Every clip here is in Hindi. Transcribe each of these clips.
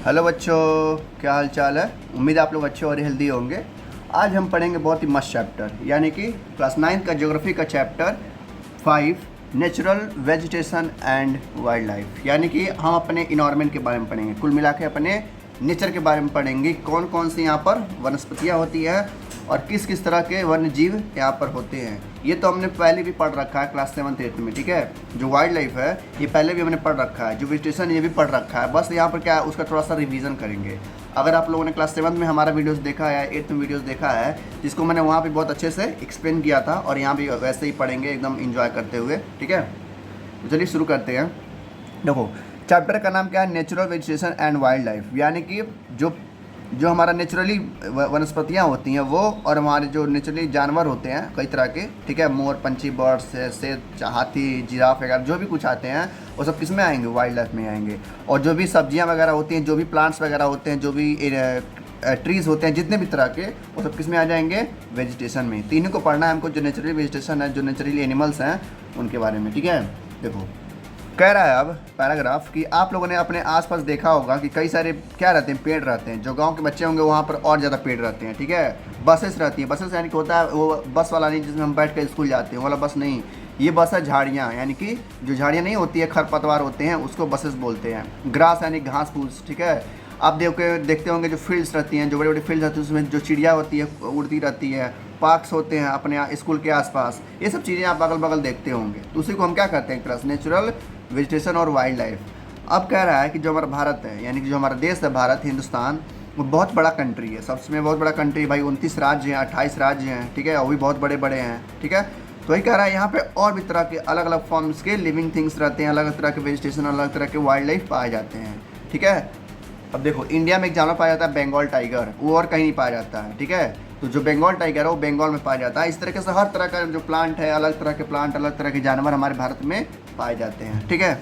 हेलो बच्चों, क्या हाल चाल है। उम्मीद है आप लोग अच्छे और हेल्दी होंगे। आज हम पढ़ेंगे बहुत ही मस्त चैप्टर, यानी कि क्लास 9 का ज्योग्राफी का chapter 5 natural vegetation and wild life. यानी कि हम अपने इन्वायरमेंट के बारे में पढ़ेंगे, कुल मिला के अपने नेचर के बारे में पढ़ेंगे। कौन कौन सी यहाँ पर वनस्पतियाँ होती हैं और किस किस तरह के वन्य जीव यहाँ पर होते हैं। ये तो हमने पहले भी पढ़ रखा है क्लास 7th-8th में, ठीक है। जो वाइल्ड लाइफ है ये पहले भी हमने पढ़ रखा है, जो वेजिटेशन ये भी पढ़ रखा है। बस यहाँ पर क्या है, उसका थोड़ा सा रिवीजन करेंगे। अगर आप लोगों ने क्लास 7th में हमारा वीडियोस देखा है, 8th में वीडियोस देखा है, जिसको मैंने वहाँ पे बहुत अच्छे से एक्सप्लेन किया था, और यहाँ भी वैसे ही पढ़ेंगे एकदम इंजॉय करते हुए, ठीक है। तो चलिए शुरू करते हैं। देखो, चैप्टर का नाम क्या है, natural vegetation and wild life. यानी कि जो जो हमारा नेचुरली वनस्पतियाँ होती हैं वो, और हमारे जो नेचुरली जानवर होते हैं कई तरह के, ठीक है, मोर, पंछी, बर्ड्स, शेर, हाथी, जिराफ वगैरह जो भी कुछ आते हैं वो सब किस में आएंगे, वाइल्ड लाइफ में आएंगे। और जो भी सब्जियां वगैरह होती हैं, जो भी प्लांट्स वगैरह होते हैं, जो भी ट्रीज़ होते हैं, जितने भी तरह के, वो सब किस में आ जाएंगे, वेजिटेशन में। तीनों को पढ़ना है हमको, जो नेचुरली वेजिटेशन है, जो नेचुरली एनिमल्स हैं उनके बारे में, ठीक है। देखो, कह रहा है अब पैराग्राफ कि आप लोगों ने अपने आसपास देखा होगा कि कई सारे क्या रहते हैं, पेड़ रहते हैं। जो गांव के बच्चे होंगे वहाँ पर और ज़्यादा पेड़ रहते हैं, ठीक है। बसेस रहती हैं, बसेस यानी कि होता है वो बस वाला नहीं जिसमें हम बैठ कर स्कूल जाते हैं, वाला बस नहीं। ये बस है झाड़ियाँ, यानी कि जो झाड़ियाँ नहीं होती है, खरपतवार होते हैं, उसको बसेस बोलते हैं। ग्रास यानी घास फूस, ठीक है। आप देखते होंगे जो फील्ड्स रहती हैं, जो बड़े बड़े फील्ड्स रहती हैं, उसमें जो चिड़िया होती है उड़ती रहती है। पार्क्स होते हैं अपने स्कूल के आसपास, ये सब चीज़ें आप अगल बगल देखते होंगे। तो उसी को हम क्या कहते हैं, एक तरह से नेचुरल वेजिटेशन और वाइल्ड लाइफ। अब कह रहा है कि जो हमारा भारत है, यानी कि जो हमारा देश है भारत, हिंदुस्तान, वो बहुत बड़ा कंट्री है। सबसे में बहुत बड़ा कंट्री भाई, 29 राज्य हैं, 28 राज्य हैं, ठीक है। वो भी बहुत बड़े बड़े हैं, ठीक है। तो वही कह रहा है यहाँ पे और भी तरह के अलग अलग फॉर्म्स के लिविंग थिंग्स रहते हैं, अलग अलग तरह के वेजिटेशन, अलग तरह के वाइल्ड लाइफ पाए जाते हैं, ठीक है। अब देखो, इंडिया में एक जानवर पाया जाता है बंगाल टाइगर, वो और कहीं नहीं पाया जाता है, ठीक है। तो जो बंगाल टाइगर है वो बंगाल में पाया जाता है। इस तरीके से हर तरह का जो प्लांट है, अलग तरह के प्लांट, अलग तरह के जानवर हमारे भारत में पाए जाते हैं, ठीक है।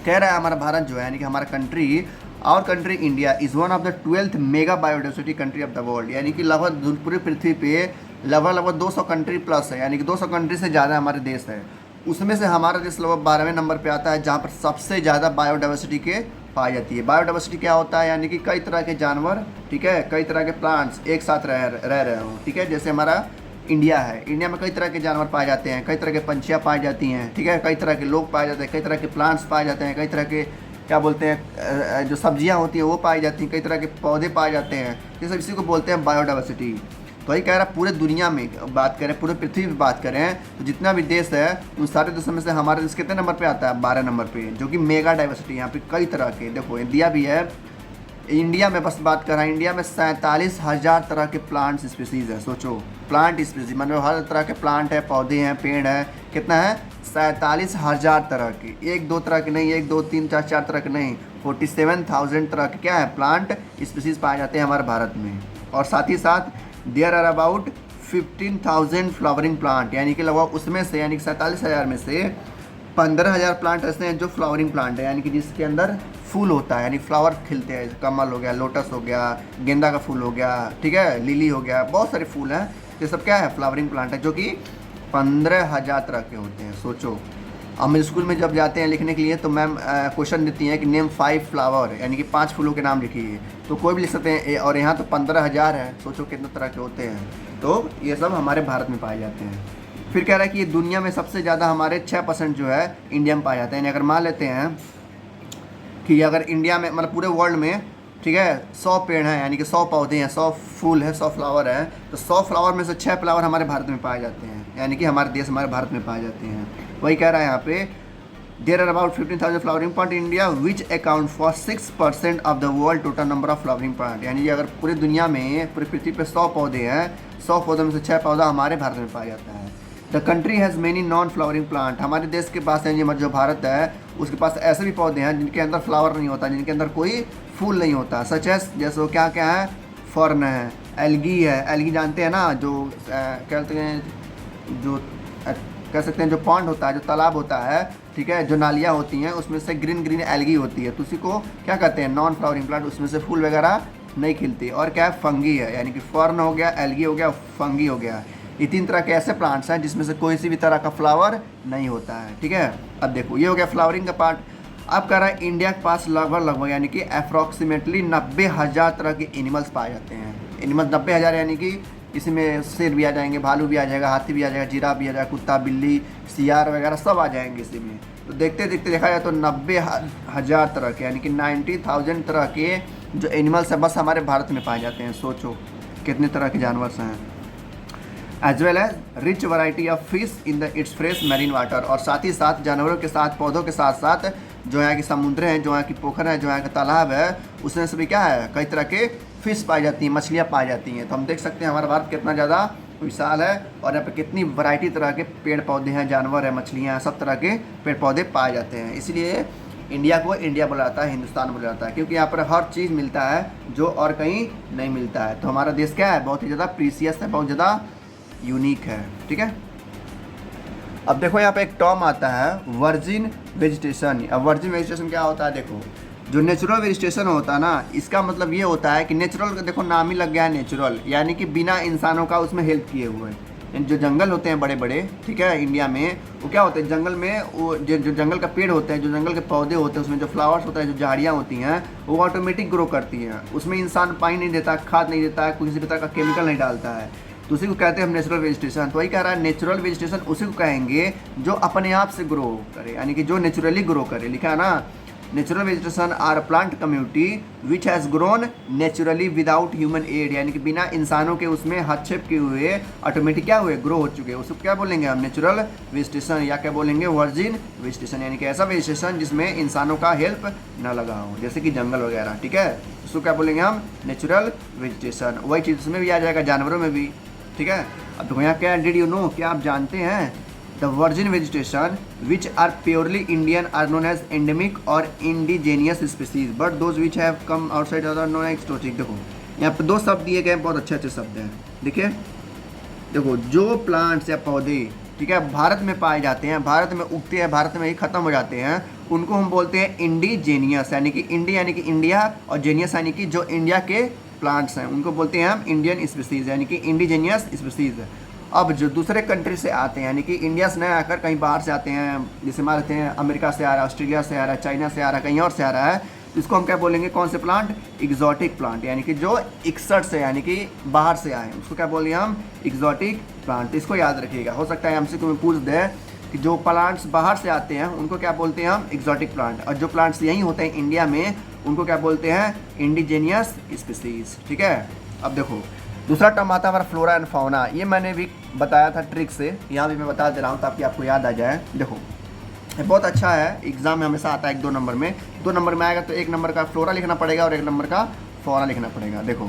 कह रहा है हमारा भारत जो है, यानी कि हमारा country, our country India is one of the 12th mega biodiversity country of the world. यानी कि लगभग पूरी पृथ्वी पे लगभग 200 कंट्री प्लस है, यानी कि 200 कंट्री से ज़्यादा हमारे देश है। उसमें से हमारा देश लगभग 12वें नंबर पे आता है, जहाँ पर सबसे ज़्यादा बायोडाइवर्सिटी के पाई जाती है। बायोडाइवर्सिटी क्या होता है, यानी कि कई तरह के जानवर, ठीक है, कई तरह के प्लांट्स एक साथ रह रहे हो, ठीक है। जैसे हमारा इंडिया है, इंडिया में कई तरह के जानवर पाए जाते हैं, कई तरह के पंछियाँ पाई जाती हैं, ठीक है, कई तरह के लोग पाए जाते हैं, कई तरह के प्लांट्स पाए जाते हैं, कई तरह के क्या बोलते हैं जो सब्जियां होती हैं वो पाई जाती हैं, कई तरह के पौधे पाए जाते हैं। ये सब इसी को बोलते हैं बायोडाइवर्सिटी। तो वही कह रहा है, पूरे दुनिया में बात करें, पूरे पृथ्वी पर बात करें, तो जितना भी देश है उन सारे देशों में से हमारा देश कितने नंबर पे आता है, 12 नंबर पे, जो कि मेगा डाइवर्सिटी। यहाँ पे कई तरह के, देखो इंडिया भी है, इंडिया में बस बात कर रहा है, इंडिया में 47,000 तरह के प्लांट स्पीसीज़ है। सोचो, प्लांट स्पीसीज मतलब हर तरह के प्लांट है, पौधे हैं, पेड़ है, कितना है, 47,000 तरह के। एक दो तरह के नहीं, एक दो तीन चार चार तरह के नहीं, 47,000 तरह के क्या है, प्लांट स्पीसीज पाए जाते हैं हमारे भारत में। और साथ ही साथ there are about 15,000 flowering plant, यानी कि लगभग उसमें से, यानी कि 47,000 में से 15,000 प्लांट ऐसे हैं जो फ्लावरिंग प्लांट है, यानी कि जिसके अंदर फूल होता है, यानी फ्लावर खिलते हैं। कमल हो गया, लोटस हो गया, गेंदा का फूल हो गया, ठीक है, लिली हो गया, बहुत सारे फूल हैं। ये सब क्या है, फ्लावरिंग प्लांट है, जो कि 15,000 तरह के होते हैं। सोचो, हम स्कूल में जब जाते हैं लिखने के लिए तो मैम क्वेश्चन देती हैं कि नेम 5 फ्लावर, यानी कि 5 फूलों के नाम लिखिए, तो कोई भी लिख सकते हैं, और यहाँ तो 15,000 है। सोचो कितने तरह के होते हैं। तो ये सब हमारे भारत में पाए जाते हैं। फिर कह रहा है कि ये दुनिया में सबसे ज़्यादा हमारे 6% जो है इंडिया में पाए जाते हैं। यानी अगर मान लेते हैं कि अगर इंडिया में मतलब पूरे वर्ल्ड में, ठीक है, 100 पेड़ हैं, यानी कि 100 पौधे हैं, 100 फूल है, 100 फ्लावर है, तो 100 फ्लावर में से 6 फ्लावर हमारे भारत में पाए जाते हैं, यानी कि हमारे देश, हमारे भारत में पाए जाते हैं। वही कह रहा है यहाँ पे, there are about 15,000 flowering plant in India which account for 6% of the world total number of flowering plant. यानी कि अगर पूरी दुनिया में, पूरी पृथ्वी पर 100 पौधे हैं, 100 पौधों में से 6 पौधा हमारे भारत में पाया जाता है। The country has many non flowering plant. हमारे देश के पास है, जो भारत है, उसके पास ऐसे भी पौधे हैं जिनके अंदर फ्लावर नहीं होता, जिनके अंदर कोई फूल नहीं होता। सच है, जैसे क्या क्या है, फर्न है, एल्गी है, एल्गी जानते हैं ना, जो कहते हैं, जो कह सकते हैं जो पॉन्ड होता है, जो तालाब होता है, ठीक है, जो नालियाँ होती हैं, उसमें से ग्रीन ग्रीन एल्गी होती है, तो उसी को क्या कहते हैं, नॉन फ्लावरिंग प्लांट। उसमें से फूल वगैरह नहीं खिलती। और क्या है, फंगी है, यानी कि फर्न हो गया, एल्गी हो गया, फंगी हो गया। ये 3 तरह के ऐसे प्लांट्स हैं जिसमें से कोई सी भी तरह का फ्लावर नहीं होता है, ठीक है। अब देखो, ये हो गया फ्लावरिंग का पार्ट। अब कह रहा है इंडिया के पास लगभग यानी कि अप्रॉक्सीमेटली 90,000 तरह के एनिमल्स पाए जाते हैं। एनिमल्स 90,000 यानी कि इसमें शेर भी आ जाएंगे, भालू भी आ जाएगा, हाथी भी आ जाएगा, जिराफ भी आ जाएगा, कुत्ता, बिल्ली, सियार वगैरह सब आ जाएंगे इसी में। तो देखते देखते देखा जाए तो 90,000 तरह के यानी कि 90,000 तरह के जो एनिमल्स हैं बस हमारे भारत में पाए जाते हैं। सोचो कितने तरह के जानवर हैं। As well as rich variety of fish in the its fresh marine water, और साथ ही साथ जानवरों के साथ पौधों के साथ साथ जो है कि समुद्र हैं, जो है कि पोखर है, जो है कि तालाब है, उसमें से भी क्या है कई तरह के फिश पाई जाती हैं, मछलियाँ पाई जाती हैं। तो हम देख सकते हैं हमारा भारत कितना ज़्यादा विशाल है और यहाँ पे कितनी वैरायटी तरह के पेड़ पौधे हैं, जानवर हैं, मछलियाँ हैं, सब तरह के पेड़ पौधे पाए जाते हैं। इसलिए इंडिया को इंडिया बोला जाता है, हिंदुस्तान बोला जाता है, क्योंकि यहाँ पर हर चीज़ मिलता है जो और कहीं नहीं मिलता है। तो हमारा देश क्या है, बहुत ही ज़्यादा प्रीसियस है, बहुत ज़्यादा यूनिक है। ठीक है, अब देखो यहाँ पे एक टर्म आता है वर्जिन वेजिटेशन। अब वर्जिन वेजिटेशन क्या होता है, देखो जो नेचुरल वेजिटेशन होता है ना, इसका मतलब ये होता है कि नेचुरल का देखो नाम ही लग गया है नेचुरल, यानी कि बिना इंसानों का उसमें हेल्प किए हुए। जो जंगल होते हैं बड़े बड़े, ठीक है, इंडिया में वो क्या होते हैं, जंगल में वो जो जंगल का पेड़ होते हैं, जो जंगल के पौधे होते हैं, उसमें जो फ्लावर्स होता है, जो झाड़ियाँ होती हैं, वो ऑटोमेटिक ग्रो करती हैं। उसमें इंसान पानी नहीं देता, खाद नहीं देता, किसी भी तरह का केमिकल नहीं डालता है, तो उसी को कहते हैं हम नेचुरल वेजिटेशन। तो वही कह रहा है नेचुरल वेजिटेशन उसी को कहेंगे जो अपने आप से ग्रो करे, यानी कि जो नेचुरली ग्रो करे। लिखा है ना, natural vegetation are plant community which has grown naturally without human aid, यानी कि बिना इंसानों के उसमें हस्तक्षेप किए हुए ऑटोमेटिक क्या हुए, ग्रो हो चुके हैं। उसको क्या बोलेंगे हम, नेचुरल वेजिटेशन, या क्या बोलेंगे वर्जिन वेजिटेशन, यानी कि ऐसा वेजिटेशन जिसमें इंसानों का हेल्प ना लगा हो, जैसे कि जंगल वगैरह। ठीक है, उसको क्या बोलेंगे हम, नेचुरल वेजिटेशन। वही चीज़ उसमें भी आ जाएगा, जानवरों में भी। ठीक है, अब देखो यहाँ क्या, डिड यू नो, क्या आप जानते हैं, the virgin vegetation which are purely Indian are known as endemic और indigenous species but those which have come outside are known as exotic. देखो यहाँ पे दो शब्द दिए गए हैं, बहुत अच्छे अच्छे शब्द हैं। देखिए देखो, जो प्लांट्स या पौधे, ठीक है, भारत में पाए जाते हैं, भारत में उगते हैं, भारत में ही ख़त्म हो जाते हैं, उनको हम बोलते हैं इंडिजेनियस, यानी कि इंडी यानी कि इंडिया, और जेनियस यानी कि जो इंडिया के प्लांट्स हैं, उनको बोलते हैं हम इंडियन स्पीसीज, यानी कि इंडिजेनियस स्पीसीज। अब जो दूसरे कंट्री से आते हैं, यानी कि इंडिया से नहीं आकर कहीं बाहर से आते हैं, जैसे मान लेते हैं अमेरिका से आ रहा है, ऑस्ट्रेलिया से आ रहा है, चाइना से आ रहा है, कहीं और से आ रहा है, तो इसको हम क्या बोलेंगे, कौन से प्लांट, एग्जॉटिक प्लांट, यानी कि जो इकसठ से यानी कि बाहर से आए, उसको क्या बोलेंगे हम, एग्जॉटिक प्लांट। इसको याद रखिएगा, हो सकता है हमसे तुम्हें पूछ दे कि जो प्लांट्स बाहर से आते हैं उनको क्या बोलते हैं हम, एग्जॉटिक प्लांट, और जो प्लांट्स यहीं होते हैं इंडिया में उनको क्या बोलते हैं, इंडिजेनियस स्पीसीज। ठीक है, अब देखो दूसरा टर्म आता है हमारा फ्लोरा एंड फाउना। ये मैंने भी बताया था ट्रिक से, यहाँ भी मैं बता दे रहा हूँ ताकि आपको याद आ जाए। देखो ये बहुत अच्छा है, एग्जाम में हमेशा आता है 1-2 नंबर में। 2 नंबर में आएगा तो 1 नंबर का फ्लोरा लिखना पड़ेगा और 1 नंबर का फाउना लिखना पड़ेगा। देखो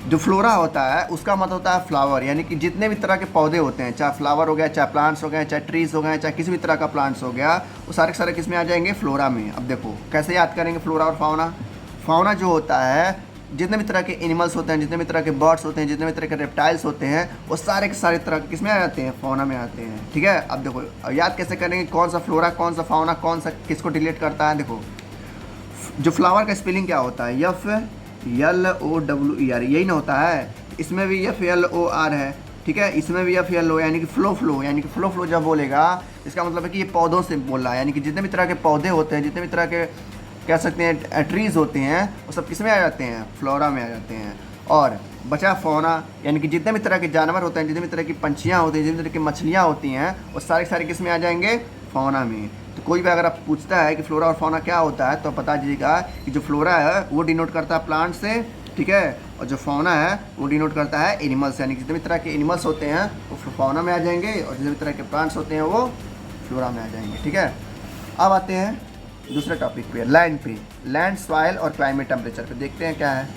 जो फ्लोरा होता है उसका मतलब होता है फ्लावर, यानी कि जितने भी तरह के पौधे होते हैं, चाहे फ्लावर हो गया, चाहे प्लांट्स हो गए, चाहे ट्रीज हो गए, चाहे किसी भी तरह का प्लांट्स हो गया, वो सारे के सारे किस में आ जाएंगे, फ्लोरा में। अब देखो कैसे याद करेंगे फ्लोरा और फाउना। फाउना जो होता है, जितने भी तरह के एनिमल्स होते हैं, जितने भी तरह के बर्ड्स होते हैं, जितने भी तरह के रेप्टाइल्स होते हैं, वो सारे के सारे तरह किस में आ जाते हैं, फाउना में आते हैं। ठीक है, अब देखो याद कैसे करेंगे, कौन सा फ्लोरा, कौन सा फाउना, कौन सा किसको डिलीट करता है। देखो जो फ्लावर का स्पेलिंग क्या होता है, FLOWER, यही ना होता है, इसमें भी FLOR है। ठीक है, इसमें भी FLO, यानी कि फ्लो, यानी कि फ्लो जब बोलेगा इसका मतलब है कि ये पौधों से बोल रहा है, यानी कि जितने भी तरह के पौधे होते हैं, जितने भी तरह के कह सकते हैं ट्रीज होते हैं, वो सब किस में आ जाते हैं, फ्लोरा में आ जाते हैं। और बचा फौना, यानी कि जितने भी तरह के जानवर होते हैं, जितने भी तरह की पंछियाँ होती हैं, जितने तरह की मछलियाँ होती हैं, वो सारे सारे किस में आ जाएंगे, फौना में। तो कोई भी अगर आप पूछता है कि फ्लोरा और फौना क्या होता है, तो बता दीजिएगा कि जो फ्लोरा है वो डिनोट करता है प्लांट से, ठीक है, और जो फौना है वो डिनोट करता है एनिमल्स, यानी कि जितने भी तरह के एनिमल्स होते हैं वो फौना में आ जाएंगे, और जितने भी तरह के प्लांट्स होते हैं वो फ्लोरा में आ जाएंगे। ठीक है, अब आते हैं दूसरे टॉपिक पे, लैंड पे, लैंड, सॉइल और क्लाइमेट टेम्परेचर पे। देखते हैं क्या है।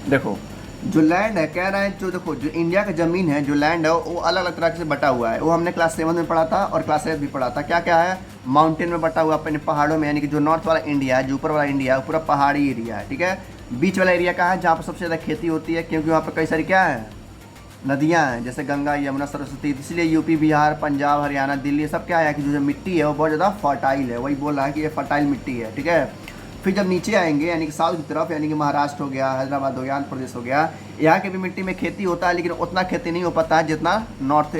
देखो जो लैंड है, कह रहा है जो देखो जो इंडिया का ज़मीन है, जो लैंड है वो अलग अलग तरह से बटा हुआ है। वो हमने क्लास 7 में पढ़ा था और क्लास 8 भी पढ़ा था। क्या क्या है, माउंटेन में बटा हुआ, अपने पहाड़ों में, यानी कि जो नॉर्थ वाला इंडिया है, जो ऊपर वाला इंडिया है, वो पूरा पहाड़ी एरिया है। ठीक है, बीच वाला एरिया कहाँ है, जहाँ पर सबसे ज़्यादा खेती होती है, क्योंकि वहाँ पर कई सारी क्या है, नदियाँ हैं, जैसे गंगा, यमुना, सरस्वती। इसलिए यूपी, बिहार, पंजाब, हरियाणा, दिल्ली, सब क्या है कि जो मिट्टी है वो बहुत ज़्यादा फर्टाइल है। वही बोल रहा है कि ये फर्टाइल मिट्टी है। ठीक है, फिर जब नीचे आएंगे यानी कि साउथ की तरफ, यानी कि महाराष्ट्र हो गया, हैदराबाद हो गया, आंध्र प्रदेश हो गया, यहाँ के भी मिट्टी में खेती होता है, लेकिन उतना खेती नहीं हो पाता है जितना नॉर्थ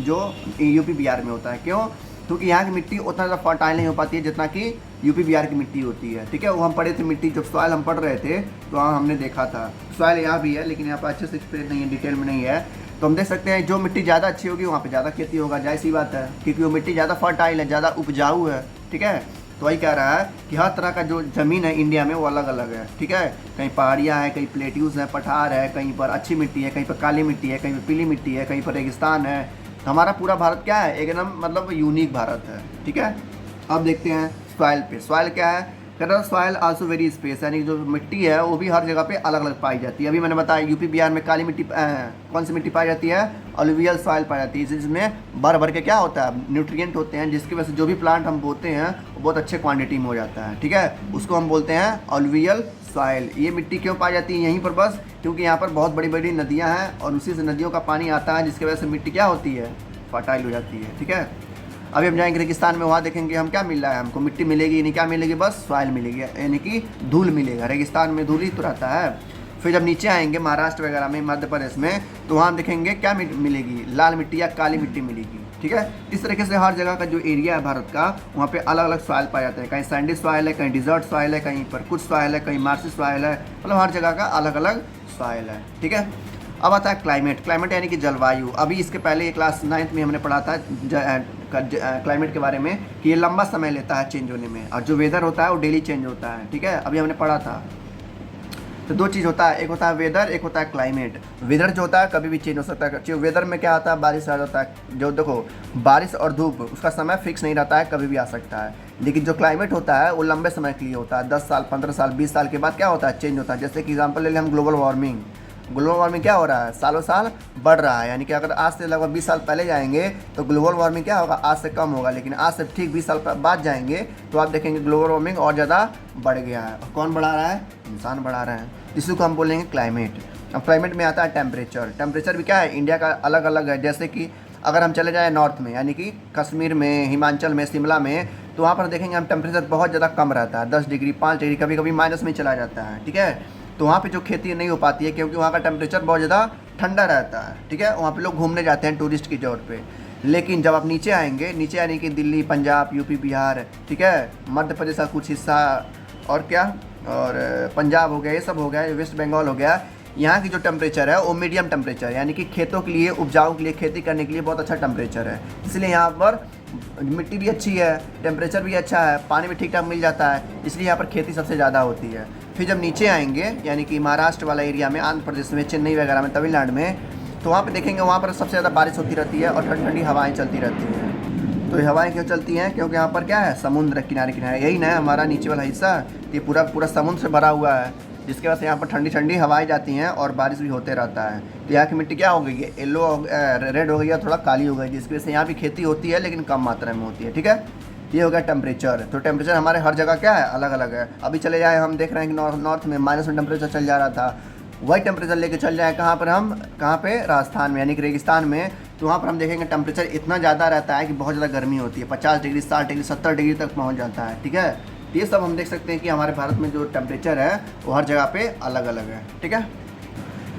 जो यूपी बिहार में होता है। क्यों, क्योंकि यहाँ की मिट्टी उतना ज़्यादा फर्टाइल नहीं हो पाती है जितना कि यूपी बिहार की मिट्टी होती है, ठीक है। वो हम पढ़े थे मिट्टी, जब सॉइल हम पढ़ रहे थे तो वहाँ हमने देखा था। सॉइल यहाँ भी है लेकिन यहाँ पर अच्छे से एक्सप्लेन नहीं है, डिटेल में नहीं है। तो हम देख सकते हैं जो मिट्टी ज़्यादा अच्छी होगी वहाँ पे ज़्यादा खेती होगा, जाहिर सी बात है, क्योंकि वो मिट्टी ज़्यादा फर्टाइल है, ज़्यादा उपजाऊ है, ठीक है। तो वही कह रहा है कि हर तरह का जो ज़मीन है इंडिया में वो अलग अलग है, ठीक है। कहीं पहाड़ियाँ हैं, कहीं प्लेट्यूज़ है, पठार है, कहीं पर अच्छी मिट्टी है, कहीं पर काली मिट्टी है, कहीं पर पीली मिट्टी है, कहीं पर रेगिस्तान है। तो हमारा पूरा भारत क्या है, एकदम मतलब यूनिक भारत है, ठीक है। अब देखते हैं सॉइल पे। सॉइल क्या है, कह रहा सॉइल आल्सो वेरी स्पेस, यानी जो मिट्टी है वो भी हर जगह पे अलग अलग पाई जाती है। अभी मैंने बताया यूपी बिहार में काली मिट्टी, कौन सी मिट्टी पाई जाती है, अलुवियल सॉइल पाई जाती है, जिसमें भर भर के क्या होता है, न्यूट्रिएंट होते हैं, जिसकी वजह से जो भी प्लांट हम बोते हैं वो बहुत अच्छे क्वांटिटी में हो जाता है, ठीक है। उसको हम बोलते हैं अलुवियल सॉइल। ये मिट्टी क्यों पाई जाती है यहीं पर, बस क्योंकि यहाँ पर बहुत बड़ी बड़ी नदियाँ हैं और उसी से नदियों का पानी आता है, जिसकी वजह से मिट्टी क्या होती है, फर्टाइल हो जाती है, ठीक है। अभी हम जाएंगे रेगिस्तान में, वहाँ देखेंगे हम क्या मिल रहा है, हमको मिट्टी मिलेगी नहीं, क्या मिलेगी, बस सॉइल मिलेगी, यानी कि धूल मिलेगा। रेगिस्तान में धूल ही तो रहता है। फिर जब नीचे आएंगे महाराष्ट्र वगैरह में, मध्य प्रदेश में, तो वहाँ देखेंगे क्या मिलेगी, लाल मिट्टी या काली मिट्टी मिलेगी, ठीक है। इस तरीके से हर जगह का जो एरिया है भारत का, वहाँ पे अलग अलग सॉइल पाए जाते हैं। कहीं सैंडी सॉइल है, कहीं डिजर्ट सॉइल है, कहीं पर कुछ सॉइल है, कहीं मार्सी सॉइल है, मतलब हर जगह का अलग अलग सॉइल है, ठीक है। अब आता है क्लाइमेट। क्लाइमेट यानी कि जलवायु। अभी इसके पहले क्लास 9th में हमने पढ़ा था क्लाइमेट के बारे में कि ये लंबा समय लेता है चेंज होने में, और जो वेदर होता है वो डेली चेंज होता है, ठीक है। अभी हमने पढ़ा था। तो दो चीज़ होता है, एक होता है वेदर, एक होता है क्लाइमेट। वेदर जो होता है कभी भी चेंज हो सकता है। वेदर में क्या होता है, बारिश आ जाता है, जो देखो बारिश और धूप उसका समय फिक्स नहीं रहता है, कभी भी आ सकता है। लेकिन जो क्लाइमेट होता है वो लंबे समय के लिए होता है, 10 साल, 15 साल, 20 साल के बाद क्या होता है, चेंज होता है। जैसे कि एग्जाम्पल ले लें हम ग्लोबल वार्मिंग। ग्लोबल वार्मिंग क्या हो रहा है, सालों साल बढ़ रहा है, यानी कि अगर आज से लगभग 20 साल पहले जाएंगे तो ग्लोबल वार्मिंग क्या होगा, आज से कम होगा। लेकिन आज से ठीक 20 साल बाद जाएंगे तो आप देखेंगे ग्लोबल वार्मिंग और ज़्यादा बढ़ गया है। और कौन बढ़ा रहा है, इंसान बढ़ा रहे हैं। इसी को हम बोलेंगे क्लाइमेट। अब क्लाइमेट में आता है टेम्परेचर। टेम्परेचर भी क्या है, इंडिया का अलग अलग है। जैसे कि अगर हम चले जाएँ नॉर्थ में, यानी कि कश्मीर में, हिमाचल में, शिमला में, तो वहाँ पर देखेंगे हम टेम्परेचर बहुत ज़्यादा कम रहता है, 10 डिग्री, 5 डिग्री, कभी कभी माइनस में चला जाता है, ठीक है। तो वहाँ पे जो खेती नहीं हो पाती है क्योंकि वहाँ का टेम्परेचर बहुत ज़्यादा ठंडा रहता है, ठीक है। वहाँ पे लोग घूमने जाते हैं टूरिस्ट के तौर पे। लेकिन जब आप नीचे आएंगे, नीचे यानी कि दिल्ली, पंजाब, यूपी, बिहार, ठीक है, मध्य प्रदेश का कुछ हिस्सा, और क्या, और पंजाब हो गया, ये सब हो गया, वेस्ट बंगाल हो गया, यहाँ की जो टेम्परेचर है वो मीडियम टेम्परेचर, यानी कि खेतों के लिए, उपजाऊ के लिए, खेती करने के लिए बहुत अच्छा टेम्परेचर है। इसलिए यहाँ पर मिट्टी भी अच्छी है, टेम्परेचर भी अच्छा है, पानी भी ठीक ठाक मिल जाता है, इसलिए यहाँ पर खेती सबसे ज़्यादा होती है। फिर जब नीचे आएंगे, यानी कि महाराष्ट्र वाला एरिया में, आंध्र प्रदेश में, चेन्नई वगैरह में, तमिलनाडु में, तो वहाँ पे देखेंगे वहाँ पर सबसे ज़्यादा बारिश होती रहती है और ठंडी ठंडी हवाएं चलती रहती हैं। तो ये हवाएं क्यों चलती हैं, क्योंकि यहाँ पर क्या है, समुद्र किनारे किनारे, यही ना हमारा नीचे वाला हिस्सा, ये पूरा पूरा समुद्र से भरा हुआ है, जिसके वजह से यहाँ पर ठंडी ठंडी हवाएं जाती हैं और बारिश भी होते रहता है। तो यहाँ की मिट्टी क्या हो गई है, येलो, रेड हो गई है, थोड़ा काली हो गई, जिसकी वजह से यहाँ भी खेती होती है लेकिन कम मात्रा में होती है, ठीक है। ये हो गया टेम्परेचर। तो टेम्परेचर हमारे हर जगह क्या है, अलग अलग है। अभी चले जाए, हम देख रहे हैं कि नॉर्थ में माइनस में टेम्परेचर चल जा रहा था, वही टेम्परेचर लेके चल जाए कहाँ पर, हम कहाँ पे, राजस्थान में, यानी कि रेगिस्तान में, तो वहाँ पर हम देखेंगे टेम्परेचर इतना ज़्यादा रहता है कि बहुत ज़्यादा गर्मी होती है, 50 डिग्री, 60 डिग्री, 70 डिग्री तक पहुँच जाता है, ठीक है। तो ये सब हम देख सकते हैं कि हमारे भारत में जो टेम्परेचर है वो हर जगह पे अलग अलग है, ठीक है।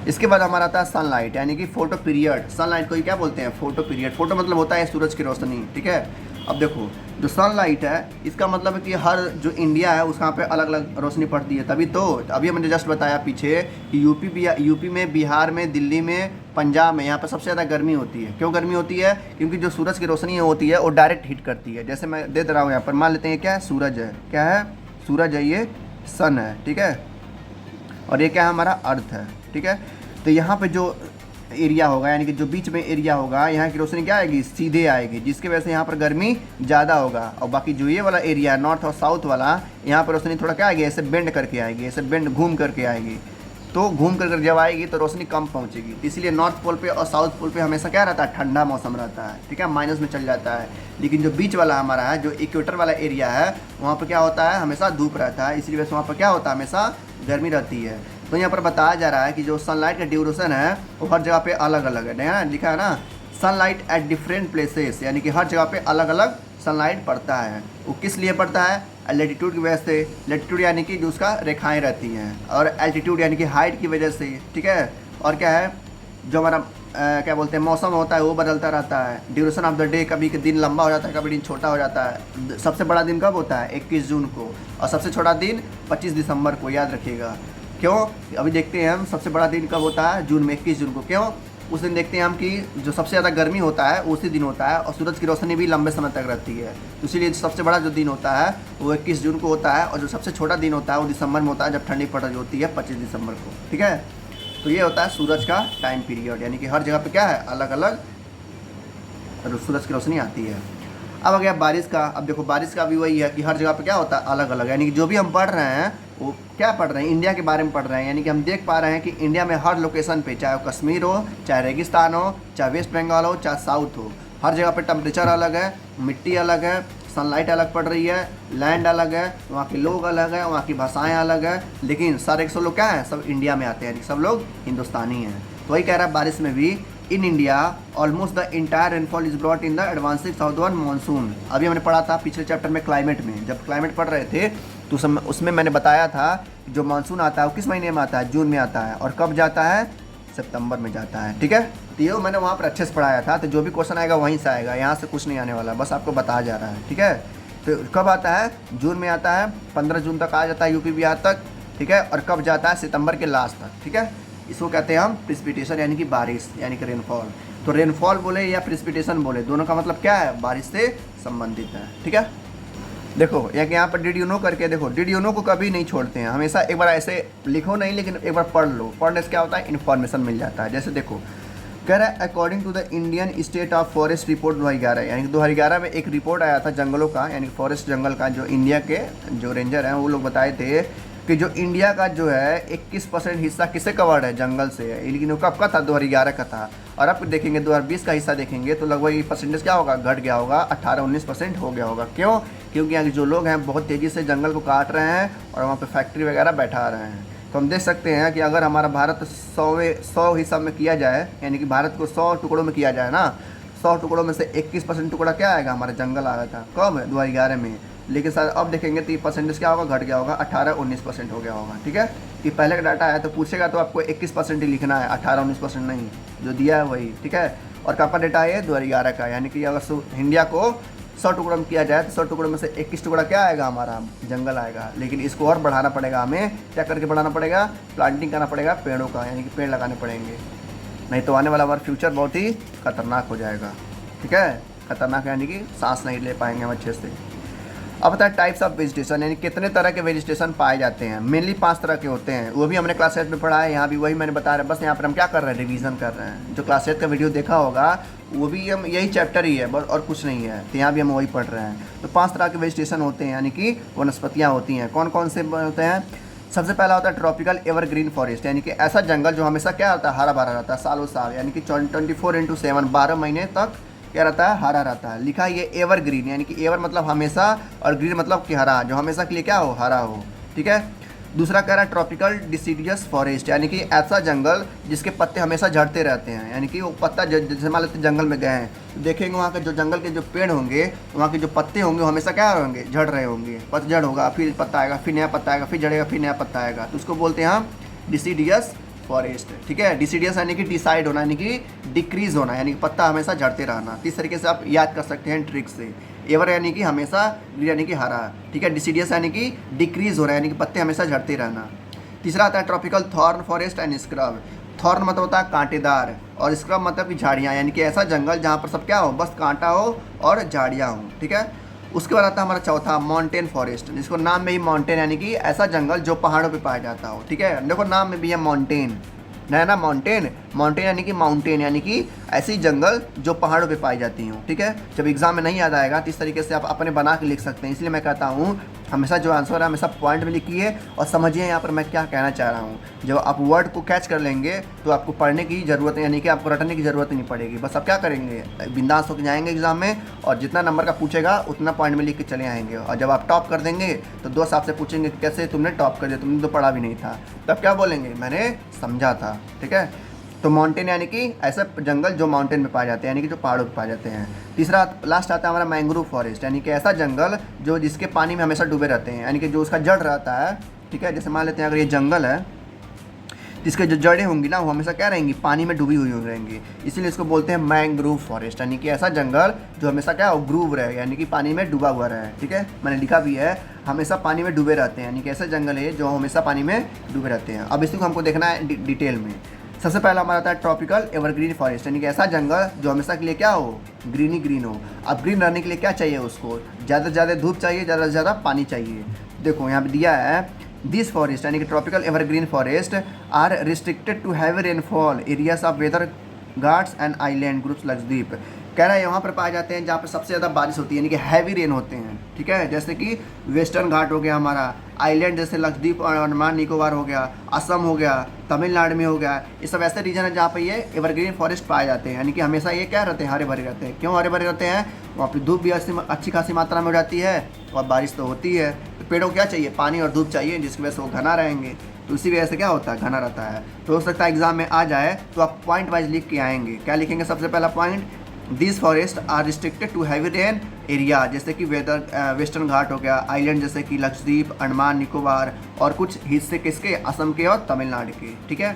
इसके बाद हमारा आता है सनलाइट, यानी कि फोटो पीरियड। सनलाइट को ही क्या बोलते हैं, फोटो पीरियड। फोटो मतलब होता है सूरज की रोशनी, ठीक है। अब देखो जो सनलाइट है, इसका मतलब है कि हर जो इंडिया है उसका पे अलग अलग रोशनी पड़ती है, तभी तो अभी मैंने जस्ट बताया पीछे कि यूपी में, बिहार में, दिल्ली में, पंजाब में, यहाँ पर सबसे ज़्यादा गर्मी होती है। क्यों गर्मी होती है, क्योंकि जो सूरज की रोशनी होती है वो डायरेक्ट हिट करती है। जैसे मैं दे रहा हूँ यहाँ पर, मान लेते हैं क्या है, सूरज है, क्या है, सूरज है, ये सन है, ठीक है, और ये क्या है, हमारा अर्थ है, ठीक है। तो यहाँ पे जो एरिया होगा, यानी कि जो बीच में एरिया होगा, यहाँ की रोशनी क्या आएगी, सीधे आएगी, जिसकी वजह से यहाँ पर गर्मी ज़्यादा होगा। और बाकी जो ये वाला एरिया है, नॉर्थ और साउथ वाला, यहाँ पर रोशनी थोड़ा क्या आएगी, ऐसे बेंड करके आएगी, ऐसे बेंड घूम करके आएगी। तो घूम कर जब आएगी तो रोशनी कम पहुँचेगी। इसलिए नॉर्थ पोल पे और साउथ पोल पे हमेशा क्या रहता है, ठंडा मौसम रहता है, ठीक है, माइनस में चल जाता है। लेकिन जो बीच वाला हमारा है, जो इक्वेटर वाला एरिया है, वहाँ पर क्या होता है, हमेशा धूप रहता है, इसलिए वजह वहाँ पर क्या होता है, हमेशा गर्मी रहती है। तो यहाँ पर बताया जा रहा है कि जो सनलाइट का ड्यूरेशन है वो हर जगह पे अलग अलग है, ना लिखा है ना, सनलाइट एट डिफरेंट प्लेसेस, यानी कि हर जगह पे अलग अलग सनलाइट पड़ता है। वो किस लिए पड़ता है, एल्टीट्यूड की वजह से। लैटिट्यूड यानी कि जो उसका रेखाएं रहती हैं, और एल्टीट्यूड यानी कि हाइट की वजह से, ठीक है। और क्या है, जो हमारा क्या बोलते हैं मौसम होता है वो बदलता रहता है। ड्यूरेशन ऑफ द डे, कभी दिन लंबा हो जाता है, कभी दिन छोटा हो जाता है। सबसे बड़ा दिन कब होता है? 21 जून को, और सबसे छोटा दिन 25 दिसंबर को, याद रखिएगा। क्यों? अभी देखते हैं हम सबसे बड़ा दिन कब होता है, जून में 21 जून को। क्यों? उस दिन देखते हैं हम कि जो सबसे ज़्यादा गर्मी होता है उसी दिन होता है, और सूरज की रोशनी भी लंबे समय तक रहती है। तो इसीलिए सबसे बड़ा जो दिन होता है वो 21 जून को होता है, और जो सबसे छोटा दिन होता है वो दिसंबर में होता है, जब ठंडी पड़ रही होती है 25 दिसंबर को। ठीक है, तो ये होता है सूरज का टाइम पीरियड, यानी कि हर जगह पे क्या है, अलग अलग सूरज की रोशनी आती है। अब आ गया बारिश का। अब देखो बारिश का भी वही है कि हर जगह पे क्या होता है, अलग अलग, यानी कि जो भी हम पढ़ रहे हैं वो क्या पढ़ रहे हैं, इंडिया के बारे में पढ़ रहे हैं। यानी कि हम देख पा रहे हैं कि इंडिया में हर लोकेशन पे, चाहे वो कश्मीर हो, चाहे रेगिस्तान हो, चाहे वेस्ट बंगाल हो, चाहे साउथ हो, हर जगह पे टेम्परेचर अलग है, मिट्टी अलग है, सनलाइट अलग पड़ रही है, लैंड अलग है, वहाँ के लोग अलग हैं, वहाँ की भाषाएं अलग है, लेकिन सारे 100 लोग क्या हैं, सब इंडिया में आते हैं, यानी सब लोग हिंदुस्तानी हैं। तो वही कह रहा है बारिश में भी, in India almost the entire rainfall is brought in the advancing southern monsoon. अभी हमने पढ़ा था पिछले चैप्टर में क्लाइमेट में, जब क्लाइमेट पढ़ रहे थे तो उसमें मैंने बताया था जो मानसून आता है वो किस महीने में आता है, जून में आता है, और कब जाता है, सितंबर में जाता है। ठीक है, तो ये मैंने वहाँ पर अच्छे से पढ़ाया था, तो जो भी क्वेश्चन आएगा वहीं से आएगा, यहाँ से कुछ नहीं आने वाला, बस आपको बताया जा रहा है। ठीक है, तो कब आता है, जून में आता है, 15 जून तक आ जाता है यूपी बिहार तक। ठीक है, और कब जाता है, सितंबर के लास्ट तक। ठीक है, इसको कहते हैं हम प्रिसिपिटेशन, यानी कि बारिश, यानी कि रेनफॉल। तो रेनफॉल बोले या प्रिसिपिटेशन बोले, दोनों का मतलब क्या है, बारिश से संबंधित है। ठीक है, देखो यहाँ पर डिड यू नो करके देखो, डिड यू नो को कभी नहीं छोड़ते हैं, हमेशा एक बार ऐसे लिखो नहीं, लेकिन एक बार पढ़ लो। पढ़ने से क्या होता है, इन्फॉर्मेशन मिल जाता है। जैसे देखो कह रहा है according to the Indian state of forest report 2011, यानी कि 2011 में एक रिपोर्ट आया था जंगलों का, यानी कि फॉरेस्ट जंगल का, जो इंडिया के जो रेंजर हैं वो लोग बताए थे कि जो इंडिया का जो है 21% हिस्सा किससे कवर्ड है, जंगल से है। लेकिन वो कब का था, 2011 का था। और अब देखेंगे 2020 का हिस्सा देखेंगे तो लगभग ये परसेंटेज क्या होगा, घट गया होगा, 18-19% हो गया होगा। क्यों? क्योंकि यहाँ के जो लोग हैं बहुत तेज़ी से जंगल को काट रहे हैं और वहाँ पे फैक्ट्री वगैरह बैठा रहे हैं। तो हम देख सकते हैं कि अगर हमारा भारत 100 हिस्सा में किया जाए, यानी कि भारत को 100 टुकड़ों में किया जाए ना, 100 टुकड़ों में से 21% टुकड़ा क्या आएगा, हमारा जंगल आया था। कब? 2011 में। लेकिन सर अब देखेंगे तो परसेंटेज क्या होगा, घट गया होगा, 18-19% हो गया होगा। ठीक है, कि पहले का डाटा है तो पूछेगा तो आपको 21% ही लिखना है, 18-19% नहीं, जो दिया है वही। ठीक है, और कब का डेटा है, 2011 का। यानी कि अगर इंडिया को 100 टुकड़ों में किया जाए तो 100 टुकड़ों में से 21 टुकड़ा क्या आएगा, हमारा जंगल आएगा। लेकिन इसको और बढ़ाना पड़ेगा, हमें क्या करके बढ़ाना पड़ेगा, प्लांटिंग करना पड़ेगा पेड़ों का, यानी कि पेड़ लगाने पड़ेंगे, नहीं तो आने वाला हमारा फ्यूचर बहुत ही खतरनाक हो जाएगा। ठीक है, खतरनाक यानी कि सांस नहीं ले पाएंगे हम अच्छे से। अब बताएं टाइप्स ऑफ वेजिटेशन, यानी कितने तरह के वेजिटेशन पाए जाते हैं। मेनली 5 तरह के होते हैं, वो भी हमने क्लास 8 में पढ़ा है, यहाँ भी वही मैंने बता रहा है। बस यहाँ पर हम क्या कर रहे हैं, रिवीजन कर रहे हैं। जो क्लास 8 का वीडियो देखा होगा वो भी हम यही चैप्टर ही है, बस और कुछ नहीं है, तो यहाँ भी हम वही पढ़ रहे हैं। तो 5 तरह के वेजिटेशन होते हैं, यानी कि वनस्पतियाँ होती हैं। कौन कौन से होते हैं? सबसे पहला होता है ट्रॉपिकल एवरग्रीन फॉरेस्ट, यानी कि ऐसा जंगल जो हमेशा क्या होता है, हरा भरा रहता है सालों साल, यानी कि 24/7 12 महीने तक क्या रहता है, हरा रहता है। लिखा है ये एवरग्रीन, यानी कि एवर मतलब हमेशा और ग्रीन मतलब कि हरा, जो हमेशा के लिए क्या हो, हरा हो। ठीक है, दूसरा कह रहा है ट्रॉपिकल डिसीडियस फॉरेस्ट, यानी कि ऐसा जंगल जिसके पत्ते हमेशा झड़ते रहते हैं, यानी कि वो पत्ता जैसे मान लेते जंगल में गए हैं तो देखेंगे वहाँ के जो जंगल के जो पेड़ होंगे, वहाँ के जो पत्ते होंगे वो हमेशा क्या होंगे, झड़ रहे होंगे। पतझड़ होगा, फिर पत्ता आएगा, फिर नया पत्ता आएगा, फिर झड़ेगा, फिर नया पत्ता आएगा, तो उसको बोलते हैं हम डिसीडियस फॉरेस्ट। ठीक है, डिसीडियस यानी कि डिसाइड होना, यानी कि डिक्रीज होना, यानी कि पत्ता हमेशा झड़ते रहना। इस तरीके से आप याद कर सकते हैं ट्रिक से। एवर यानी कि हमेशा, यानी कि हरा। ठीक है, डिसीडियस यानी कि डिक्रीज हो रहा है, यानी कि पत्ते हमेशा झड़ते रहना। तीसरा आता है tropical thorn forest and scrub. Thorn मतलब होता है कांटेदार, और स्क्रब मतलब कि झाड़ियाँ, यानी कि ऐसा जंगल जहाँ पर सब क्या हो, बस कांटा हो और झाड़ियाँ हो। ठीक है, उसके बाद आता है हमारा चौथा माउंटेन फॉरेस्ट, जिसको नाम में ही माउंटेन, यानी कि ऐसा जंगल जो पहाड़ों पे पाया जाता हो। ठीक है, देखो नाम में भी है माउंटेन, है ना, माउंटेन। माउंटेन यानी कि माउंटेन यानी कि ऐसी जंगल जो पहाड़ों पे पाई जाती हूँ। ठीक है, जब एग्जाम में नहीं याद आएगा तो इस तरीके से आप अपने बना के लिख सकते हैं। इसलिए मैं कहता हूँ हमेशा जो आंसर है हमेशा पॉइंट में लिखिए और समझिए यहाँ पर मैं क्या कहना चाह रहा हूँ। जब आप वर्ड को कैच कर लेंगे तो आपको पढ़ने की ज़रूरत है, यानी कि आपको रटने की ज़रूरत नहीं पड़ेगी। बस आप क्या करेंगे, बिंदास होकर जाएंगे एग्जाम में और जितना नंबर का पूछेगा उतना पॉइंट में लिख के चले आएंगे। और जब आप टॉप कर देंगे तो दोस्त आपसे पूछेंगे कैसे तुमने टॉप कर दिया, तुमने तो पढ़ा भी नहीं था, तब क्या बोलेंगे, मैंने समझा था। ठीक है, तो माउंटेन यानी कि ऐसा जंगल जो माउंटेन में पाए जाते हैं, यानी कि जो पहाड़ों पे पाए जाते हैं। तीसरा लास्ट आता है हमारा मैंग्रोव फॉरेस्ट, यानी कि ऐसा जंगल जो जिसके पानी में हमेशा डूबे रहते हैं, यानी कि जो उसका जड़ रहता है। ठीक है, जैसे मान लेते हैं अगर ये जंगल है जिसके जो जड़ें होंगी ना वो हमेशा क्या रहेंगी, पानी में डूबी हुई रहेंगी, इसीलिए इसको बोलते हैं मैंग्रोव फॉरेस्ट, यानी कि ऐसा जंगल जो हमेशा क्या हो, ग्रूव रहे, यानी कि पानी में डूबा हुआ रहे। ठीक है, मैंने लिखा भी है, हमेशा पानी में डूबे रहते हैं, यानी कि ऐसा जंगल है जो हमेशा पानी में डूबे रहते हैं। अब इसको हमको देखना है डिटेल में। सबसे पहला हमारा आता है ट्रॉपिकल एवरग्रीन फॉरेस्ट, यानी कि ऐसा जंगल जो हमेशा के लिए क्या हो, ग्रीन ही ग्रीन हो। अब ग्रीन रहने के लिए क्या चाहिए उसको, ज़्यादा से ज़्यादा धूप चाहिए, ज़्यादा से ज़्यादा पानी चाहिए। देखो यहाँ पे दिया है, दिस फॉरेस्ट यानी कि tropical evergreen forest are restricted to heavy rainfall areas of weather Ghats and island groups Lakshadweep. कह रहा है यहाँ पर पाए जाते हैं जहाँ पर सबसे ज़्यादा बारिश होती है, यानी कि हैवी रेन होते हैं। ठीक है, जैसे कि वेस्टर्न घाट हो गया हमारा, आइलैंड जैसे लक्षद्वीप और अंडमान निकोबार हो गया, असम हो गया, तमिलनाडु में हो गया, ये सब ऐसे रीजन है जहाँ पे ये एवरग्रीन फॉरेस्ट पाए जाते हैं, यानी कि हमेशा ये क्या रहते हैं, हरे भरे रहते हैं। क्यों हरे भरे रहते हैं, वहाँ पर धूप भी अच्छी खासी मात्रा में हो जाती है और बारिश तो होती है। तो पेड़ों को क्या चाहिए, पानी और धूप चाहिए, जिसकी वजह से वो घना रहेंगे, तो इसी वजह से क्या होता है, घना रहता है। तो हो सकता है एग्जाम में आ जाए तो आप पॉइंट वाइज लिख के आएंगे। क्या लिखेंगे, सबसे पहला point, this forest are restricted to heavy rain area, जैसे कि वेस्टर्न घाट हो गया, आइलैंड जैसे कि लक्षद्वीप, अंडमान निकोबार और कुछ हिस्से किसके, असम के और तमिलनाडु के। ठीक है,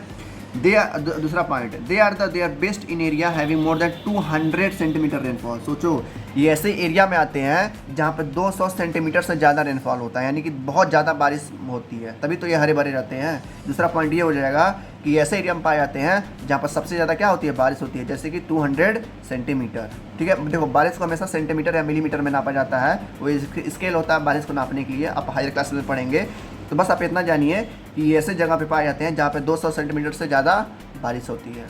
दूसरा point, they are best in area having more than 200 centimetre rainfall. सोचो ये ऐसे एरिया में आते हैं जहाँ पर 200 सेंटीमीटर से ज़्यादा रेनफॉल होता है, यानी कि बहुत ज़्यादा बारिश होती है, तभी तो ये हरे भरे रहते हैं। दूसरा पॉइंट ये हो जाएगा कि ऐसे एरिया में पाए जाते हैं जहाँ पर सबसे ज़्यादा क्या होती है, बारिश होती है, जैसे कि 200 सेंटीमीटर। ठीक है, देखो बारिश को हमेशा सेंटीमीटर या मिलीमीटर में नापा जाता है, वो स्केल होता है बारिश को नापने के लिए, आप हायर क्लास में पढ़ेंगे। तो बस आप इतना जानिए कि ऐसे जगह पे पाए जाते हैं जहाँ पे 200 सेंटीमीटर से ज़्यादा बारिश होती है।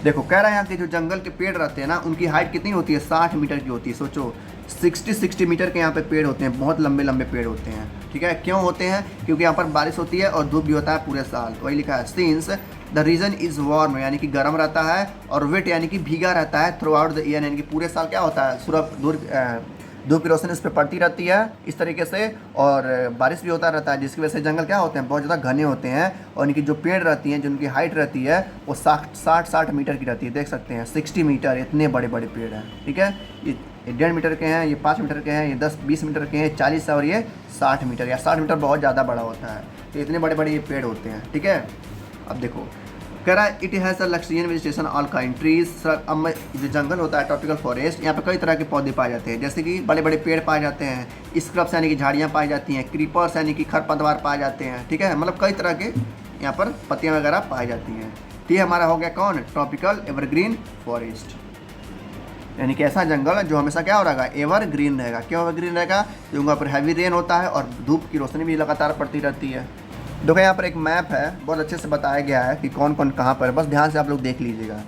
देखो कह रहा है यहाँ के जो जंगल के पेड़ रहते हैं ना, उनकी हाइट कितनी होती है, 60 मीटर की होती है। सोचो 60 मीटर के यहाँ पे पेड़ होते हैं, बहुत लंबे लंबे पेड़ होते हैं। ठीक है, क्यों होते हैं, क्योंकि यहाँ पर बारिश होती है और धूप भी होता है पूरे साल। वही लिखा है, since the region is warm, यानी कि गर्म रहता है, और वेट यानी कि भीगा रहता है थ्रू आउट द ईयर, यानी कि पूरे साल क्या होता है, धूप की रोशनी इस पर पड़ती रहती है इस तरीके से, और बारिश भी होता रहता है, जिसकी वजह से जंगल क्या होते हैं, बहुत ज़्यादा घने होते हैं, और इनकी जो पेड़ रहती हैं, जो उनकी हाइट रहती है वो 60 मीटर की रहती है। देख सकते हैं 60 मीटर, इतने बड़े बड़े पेड़ हैं। ठीक है, ये 1.5 मीटर के हैं, ये 5 मीटर के हैं, ये 10-20 मीटर के हैं, 40 और ये 60 मीटर, या 60 मीटर बहुत ज़्यादा बड़ा होता है। तो इतने बड़े बड़े ये पेड़ होते हैं। ठीक है, अब देखो कह रहा है, it has a luxuriant vegetation all kind trees. अब जो जंगल होता है ट्रॉपिकल फॉरेस्ट, यहाँ पे कई तरह के पौधे पाए जाते हैं, जैसे कि बड़े बड़े पेड़ पाए जाते हैं, स्क्रब्स यानी कि झाड़ियाँ पाई जाती हैं, क्रीपर्स यानी कि खरपतवार पाए जाते हैं। ठीक है, मतलब कई तरह के यहाँ पर पत्तियाँ वगैरह पाई जाती हैं। तो ये हमारा हो गया कौन, ट्रॉपिकल एवरग्रीन फॉरेस्ट, यानी कि ऐसा जंगल जो हमेशा क्या हो रहेगा, एवरग्रीन रहेगा। क्यों एवरग्रीन रहेगा, क्योंकि वहाँ पर हैवी रेन होता है और धूप की रोशनी भी लगातार पड़ती रहती है। देखो यहाँ पर एक मैप है, बहुत अच्छे से बताया गया है कि कौन कौन कहाँ पर है, बस ध्यान से आप लोग देख लीजिएगा।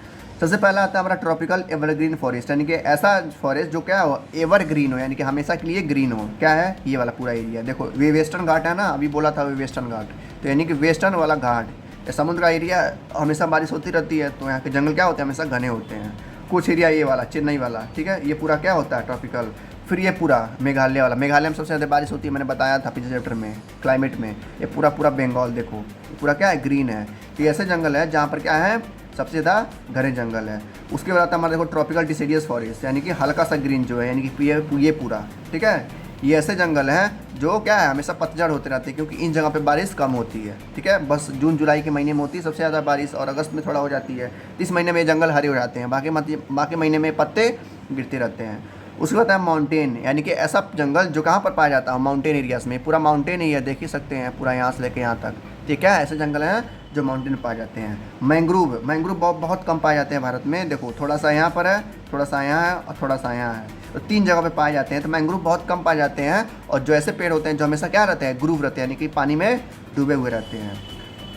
सबसे पहला आता है हमारा ट्रॉपिकल एवरग्रीन फॉरेस्ट, यानी कि ऐसा फॉरेस्ट जो क्या हो, एवरग्रीन हो, यानी कि हमेशा के लिए ग्रीन हो। क्या है, ये वाला पूरा एरिया। देखो वे वेस्टर्न घाट है ना, अभी बोला था वे वेस्टर्न घाट, तो यानी कि वेस्टर्न वाला घाट, समुद्र का एरिया, हमेशा बारिश होती रहती है, तो यहाँ के जंगल क्या होते हैं, हमेशा घने होते हैं। कुछ एरिया ये वाला चेन्नई वाला, ठीक है, ये पूरा क्या होता है ट्रॉपिकल। फिर ये पूरा मेघालय वाला, मेघालय में सबसे ज़्यादा बारिश होती है, मैंने बताया था पिछले चैप्टर में क्लाइमेट में। ये पूरा पूरा बंगाल देखो, ये पूरा क्या है, ग्रीन है। तो ऐसे जंगल है जहाँ पर क्या है, सबसे ज़्यादा घने जंगल है। उसके बाद आता है हमारा देखो ट्रॉपिकल डिसीडियस फॉरेस्ट, यानी कि हल्का सा ग्रीन जो है, यानी कि ये पूरा। ठीक है, ये ऐसे जंगल हैं जो क्या है, हमेशा पतझड़ होते रहते हैं, क्योंकि इन जगह पे बारिश कम होती है। ठीक है, बस जून जुलाई के महीने में होती है सबसे ज़्यादा बारिश, और अगस्त में थोड़ा हो जाती है। इस महीने में ये जंगल हरे हो जाते हैं, बाकी महीने में पत्ते गिरते रहते हैं। उसके बाद है माउंटेन, यानी कि ऐसा जंगल जो कहाँ पर पाया जाता है, माउंटेन एरियाज़ में। पूरा माउंटेन एरिया देख ही सकते हैं, पूरा यहाँ से लेके यहाँ तक। ठीक है, ऐसे जंगल हैं जो माउंटेन में पाए जाते हैं। मैंग्रोव बहुत कम पाए जाते हैं भारत में। देखो थोड़ा सा यहाँ पर है, थोड़ा सा यहाँ है और थोड़ा सा यहाँ है, तो 3 जगह पे पाए जाते हैं। तो मैंग्रोव बहुत कम पाए जाते हैं, और जो ऐसे पेड़ होते हैं जो हमेशा क्या रहते हैं, ग्रूव रहते हैं, यानी कि पानी में डूबे हुए रहते हैं।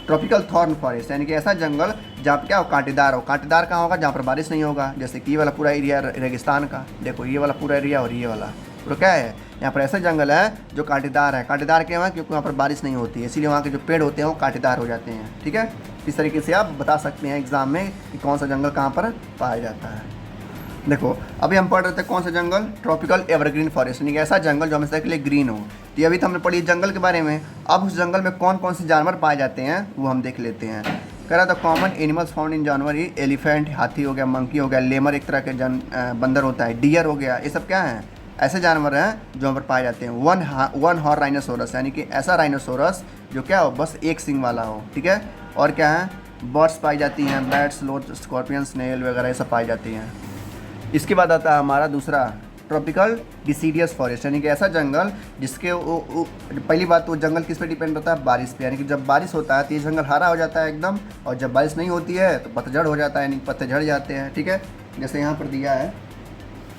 ट्रॉपिकल थॉर्न फॉरेस्ट, यानी कि ऐसा जंगल जहाँ पर क्या हो, कांटेदार हो। कांटेदार कहाँ होगा, जहाँ पर बारिश नहीं होगा, जैसे कि ये वाला पूरा एरिया रेगिस्तान का। देखो ये वाला पूरा एरिया और ये वाला पूरा क्या है, यहाँ पर ऐसे जंगल है जो कांटेदार है। कांटेदार क्यों है, क्योंकि वहाँ पर बारिश नहीं होती है, इसीलिए वहाँ के जो पेड़ होते हैं वो कांटेदार हो जाते हैं। ठीक है, इस तरीके से आप बता सकते हैं एग्जाम में कि कौन सा जंगल कहाँ पर पाया जाता है। देखो अभी हम पढ़ रहे थे कौन सा जंगल, ट्रॉपिकल एवरग्रीन फॉरेस्ट, यानी कि ऐसा जंगल जो हमेशा के लिए ग्रीन हो। तो अभी तो हमने पढ़ी जंगल के बारे में। अब उस जंगल में कौन कौन से जानवर पाए जाते हैं वो हम देख लेते हैं। कह रहा था कॉमन एनिमल्स फाउंड इन जानवर, ये एलिफेंट, हाथी हो गया, मंकी हो गया, लेमर एक तरह के बंदर होता है, डियर हो गया, ये सब क्या है, ऐसे जानवर हैं जो यहाँ पर पाए जाते हैं। वन हॉर्न राइनोसोरस, यानी कि ऐसा राइनोसोरस जो क्या हो, बस एक सिंग वाला हो। ठीक है, और क्या है, बर्ड्स पाई जाती हैं, बैट्स, स्लोथ, स्कॉर्पियन, स्नेल वगैरह ये सब पाई जाती हैं। इसके बाद आता है हमारा दूसरा ट्रॉपिकल डिसीडियस फॉरेस्ट, यानी कि ऐसा जंगल जिसके पहली बात तो जंगल किस पे डिपेंड होता है, बारिश पे। यानी कि जब बारिश होता है तो ये जंगल हरा हो जाता है एकदम, और जब बारिश नहीं होती है तो पतझड़ हो जाता है, यानी पत्ते झड़ जाते हैं। ठीक है, जैसे यहाँ पर दिया है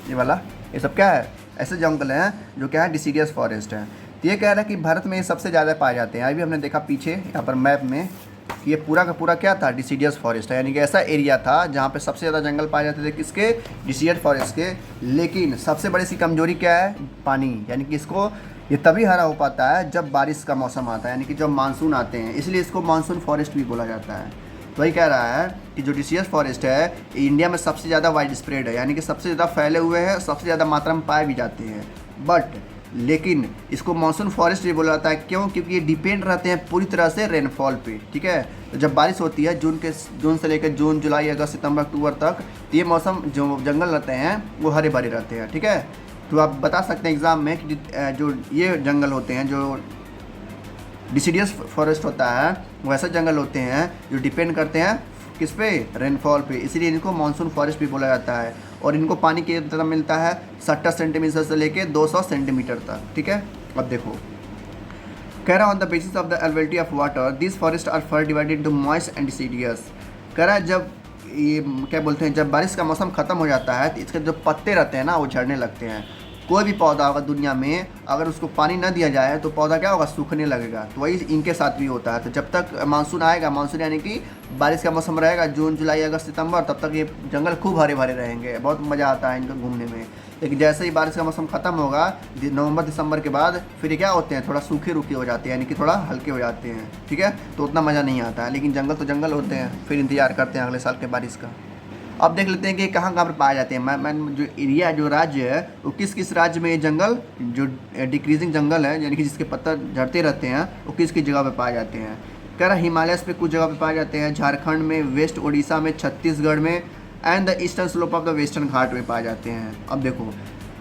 ये वाला, ये सब क्या है, ऐसे जंगल हैं जो क्या है डिसीडियस फॉरेस्ट है। तो ये कह रहा है कि भारत में ये सबसे ज़्यादा पाए जाते हैं। अभी हमने देखा पीछे यहाँ पर मैप में कि ये पूरा का पूरा क्या था, डिसीडियस फॉरेस्ट है, यानी कि ऐसा एरिया था जहाँ पे सबसे ज़्यादा जंगल पाए जाते थे, किसके, डिसीडियस फॉरेस्ट के। लेकिन सबसे बड़ी सी कमजोरी क्या है, पानी, यानी कि इसको ये तभी हरा हो पाता है जब बारिश का मौसम आता है, यानी कि जब मानसून आते हैं, इसलिए इसको मानसून फॉरेस्ट भी बोला जाता है। तो वही कह रहा है कि जो डिसीडियस फॉरेस्ट है इंडिया में सबसे ज़्यादा वाइड स्प्रेड है, यानी कि सबसे ज़्यादा फैले हुए हैं, सबसे ज़्यादा मात्रा में पाए भी जाते हैं। बट लेकिन इसको मानसून फॉरेस्ट भी बोला जाता है, क्यों, क्योंकि ये डिपेंड रहते हैं पूरी तरह से रेनफॉल पे। ठीक है, तो जब बारिश होती है जून से लेकर जून, जुलाई, अगस्त, सितंबर, अक्टूबर तक, तो ये मौसम जो जंगल रहते हैं वो हरे भरे रहते हैं। ठीक है, तो आप बता सकते हैं एग्ज़ाम में कि जो ये जंगल होते हैं, जो डिसीडियस फॉरेस्ट होता है, वो ऐसे जंगल होते हैं जो डिपेंड करते हैं किस पे, रेनफॉल पे, इसीलिए इनको मानसून फॉरेस्ट भी बोला जाता है। और इनको पानी की तरह मिलता है 70 सेंटीमीटर से लेके 200 सेंटीमीटर तक। ठीक है, अब देखो कह रहा on the basis of the availability of water this forest are further divided into moist and deciduous. कह रहा है जब ये क्या बोलते हैं, जब बारिश का मौसम ख़त्म हो जाता है तो इसके जो पत्ते रहते हैं ना वो झड़ने लगते हैं। कोई भी पौधा होगा दुनिया में, अगर उसको पानी न दिया जाए तो पौधा क्या होगा, सूखने लगेगा। तो वही इनके साथ भी होता है। तो जब तक मानसून आएगा, मानसून यानी कि बारिश का मौसम रहेगा जून, जुलाई, अगस्त, सितंबर, तब तक ये जंगल खूब हरे भरे रहेंगे, बहुत मज़ा आता है इनको घूमने में। लेकिन जैसे ही बारिश का मौसम ख़त्म होगा नवंबर दिसंबर के बाद, फिर क्या होते हैं, थोड़ा सूखे रुखे हो जाते हैं, यानी कि थोड़ा हल्के हो जाते हैं। ठीक है, तो उतना मज़ा नहीं आता है। लेकिन जंगल तो जंगल होते हैं, फिर इंतजार करते हैं अगले साल के बारिश का। अब देख लेते हैं कि कहाँ कहाँ पर पाए जाते हैं। मैं जो एरिया, जो राज्य है, वो किस किस राज्य में ये जंगल, जो डिक्रीजिंग जंगल है, यानी कि जिसके पत्ते झड़ते रहते हैं, वो किस किस जगह पे पाए जाते हैं। कह रहा हिमालयस पे कुछ जगह पे पाए जाते हैं, झारखंड में, वेस्ट उड़ीसा में, छत्तीसगढ़ में, and the eastern slope of the western Ghat में पाए जाते हैं। अब देखो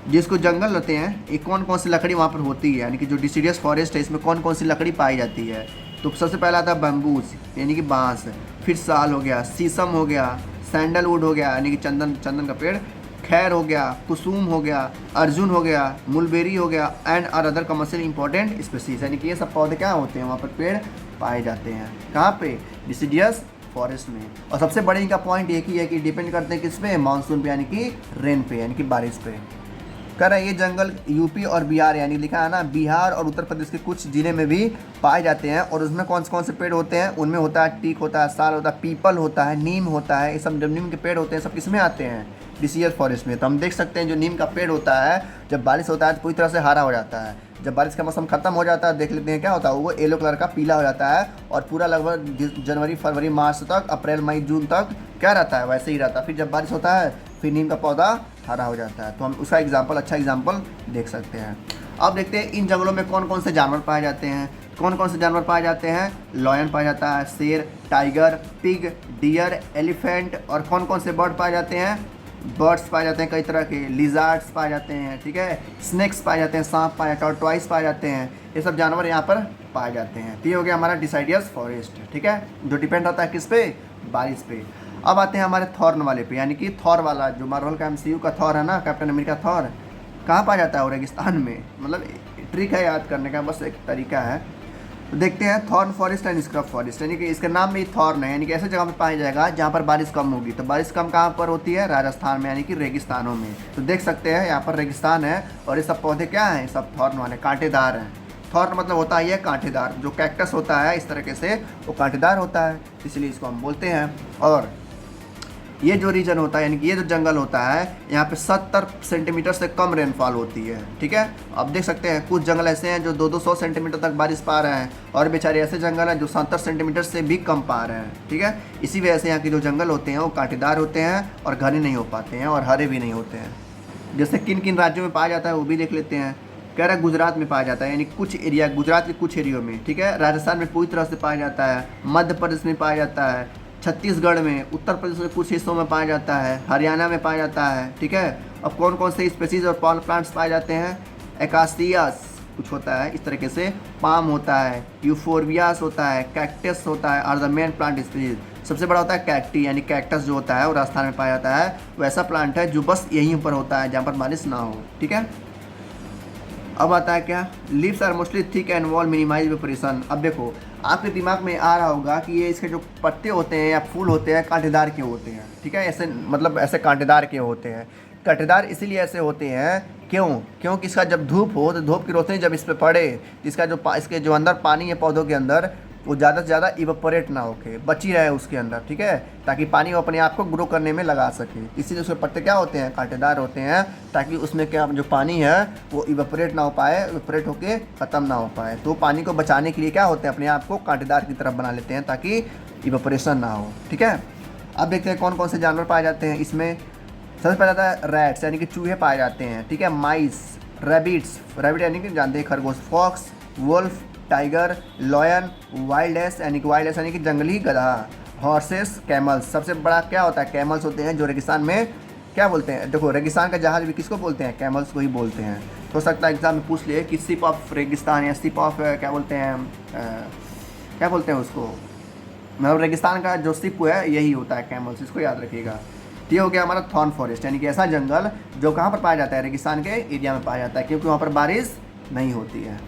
जिसको जंगल रहते हैं, ये कौन कौन सी लकड़ी वहाँ पर होती है, यानी कि जो डिसीडियस फॉरेस्ट है इसमें कौन कौन सी लकड़ी पाई जाती है। तो सबसे पहला आता है बम्बूस, यानी कि बाँस, फिर साल हो गया, शीशम हो गया, सैंडलवुड हो गया, यानी कि चंदन का पेड़, खैर हो गया, कुसुम हो गया, अर्जुन हो गया, मुलबेरी हो गया, and are other commercial important species, यानी कि ये सब पौधे क्या होते हैं, वहाँ पर पेड़ पाए जाते हैं। कहाँ पे, डिसीडियस फॉरेस्ट में। और सबसे बड़े इनका पॉइंट एक ही है कि डिपेंड करते हैं किस पे, मानसून पे, यानी कि रेन पे, यानी कि बारिश पे। कह रहा है ये जंगल यूपी और बिहार, यानी लिखा है ना, बिहार और उत्तर प्रदेश के कुछ ज़िले में भी पाए जाते हैं। और उसमें कौन से पेड़ होते हैं, उनमें होता है टीक होता है, साल होता है, पीपल होता है, नीम होता है। ये सब जब नीम के पेड़ होते हैं सब किस में आते हैं, डिसीडियस फॉरेस्ट में। तो हम देख सकते हैं जो नीम का पेड़ होता है जब बारिश होता है तो पूरी तरह से हरा हो जाता है। जब बारिश का मौसम खत्म हो जाता है देख लेते हैं क्या होता है, वो येलो कलर का पीला हो जाता है, और पूरा लगभग जनवरी, फरवरी, मार्च तक, अप्रैल, मई, जून तक क्या रहता है, वैसे ही रहता है। फिर जब बारिश होता है फिर नीम का पौधा हरा हो जाता है। तो हम उसका एग्जाम्पल, अच्छा एग्जाम्पल देख सकते हैं। अब देखते हैं इन जंगलों में कौन कौन से जानवर पाए जाते हैं। कौन कौन से जानवर पाए जाते हैं, लॉयन पाया जाता है, शेर, टाइगर, पिग, डियर, एलिफेंट। और कौन कौन से बर्ड पाए जाते हैं, बर्ड्स पाए जाते हैं कई तरह के, लिजार्ड्स पाए जाते हैं, ठीक है, स्नेक्स पाए जाते हैं, सांप पाए जाते हैं, टॉर्टोइस पाए जाते हैं। ये सब जानवर यहाँ पर पाए जाते हैं। तो ये हो गया हमारा डिसीडियस फॉरेस्ट, ठीक है, जो डिपेंड होता है किस पे, बारिश पे। अब आते हैं हमारे थॉर्न वाले पे, यानी कि थॉर वाला, जो मार्वल का MCU का थॉर है ना, कैप्टन अमेरिका थॉर, कहाँ पाया जाता है, वो रेगिस्तान में। मतलब ट्रिक है याद करने का, बस एक तरीका है। तो देखते हैं thorn forest and scrub forest, यानी कि इसके नाम में ही थॉर्न है, यानी कि ऐसे जगह पे पाया जाएगा जहाँ पर बारिश कम होगी। तो बारिश कम कहाँ पर होती है, राजस्थान में, यानी कि रेगिस्तानों में। तो देख सकते हैं यहाँ पर रेगिस्तान है, और ये सब पौधे क्या हैं, सब थॉर्न वाले कांटेदार हैं। थॉर्न मतलब होता है ये कांटेदार, जो कैक्टस होता है इस तरीके से वो कांटेदार होता है, इसलिए इसको हम बोलते हैं। और ये जो रीजन होता है, यानी कि ये जो जंगल होता है, यहाँ पे 70 सेंटीमीटर से कम रेनफॉल होती है, ठीक है। अब देख सकते हैं कुछ जंगल ऐसे हैं जो 200 सेंटीमीटर तक बारिश पा रहे हैं, और बेचारे ऐसे जंगल हैं जो 70 सेंटीमीटर से भी कम पा रहे हैं, ठीक है। इसी वजह से यहाँ के जो जंगल होते हैं वो कांटेदार होते हैं और घने नहीं हो पाते हैं और हरे भी नहीं होते हैं। जैसे किन किन राज्यों में पाया जाता है वो भी देख लेते हैं। कह रहा है गुजरात में पाया जाता है, यानी कुछ एरिया, गुजरात के कुछ एरियो में, ठीक है। राजस्थान में पूरी तरह से पाया जाता है, मध्य प्रदेश में पाया जाता है, छत्तीसगढ़ में, उत्तर प्रदेश के कुछ हिस्सों में पाया जाता है, हरियाणा में पाया जाता है, ठीक है। अब कौन कौन से स्पीसीज और प्लांट्स पाए जाते हैं, एकासियास, कुछ होता है इस तरीके से, पाम होता है, यूफोरबियास होता है, कैक्टस होता है, are the main plant species. सबसे बड़ा होता है कैक्टी यानी कैक्टस जो होता है वो राजस्थान में पाया जाता है, वो ऐसा प्लांट है जो बस यहीं पर होता है जहाँ पर बारिश ना हो, ठीक है। अब आता है क्या, leaves are mostly thick and wall minimize evaporation. अब देखो आपके दिमाग में आ रहा होगा कि ये इसके जो पत्ते होते हैं या फूल होते हैं कांटेदार के होते हैं, ठीक है, ऐसे मतलब ऐसे कांटेदार के होते हैं। कांटेदार इसीलिए ऐसे होते हैं क्योंकि इसका जब धूप हो तो धूप की रोशनी जब इस पर पड़े तो इसका जो इसके जो अंदर पानी है पौधों के अंदर वो ज़्यादा से ज़्यादा इवेपोरेट ना होके बची रहे उसके अंदर, ठीक है, ताकि पानी वो अपने आप को ग्रो करने में लगा सके। इसीलिए उसके पत्ते क्या होते हैं, कांटेदार होते हैं, ताकि उसमें क्या जो पानी है वो इवेपोरेट ना हो पाए, इवेपोरेट होके ख़त्म ना हो पाए। तो पानी को बचाने के लिए क्या होते हैं, अपने आप को कांटेदार की तरफ बना लेते हैं ताकि इवेपोरेशन ना हो, ठीक है। अब देखते हैं कौन कौन से जानवर पाए जाते हैं इसमें। सबसे पहले आता है रैट्स यानी कि चूहे पाए जाते हैं, ठीक है, माइस, रैबिट्स, रैबिट यानी कि जानते हैं खरगोश, fox, wolf, tiger, lion, wild ass यानी कि जंगली गधा, हॉर्सेस, कैमल्स। सबसे बड़ा क्या होता है, कैमल्स होते हैं जो रेगिस्तान में क्या बोलते हैं, देखो रेगिस्तान का जहाज भी किसको बोलते हैं, कैमल्स को ही बोलते हैं। हो सकता है एग्जाम में पूछ लिए कि शिप ऑफ रेगिस्तान या शिप ऑफ क्या बोलते हैं उसको, मतलब रेगिस्तान का जो शिप है यही होता है कैमल्स, इसको याद रखिएगा। ये हो गया हमारा थॉर्न फॉरेस्ट यानी कि ऐसा जंगल जो कहाँ पर पाया जाता है, रेगिस्तान के एरिया में पाया जाता है क्योंकि वहाँ पर बारिश नहीं होती है।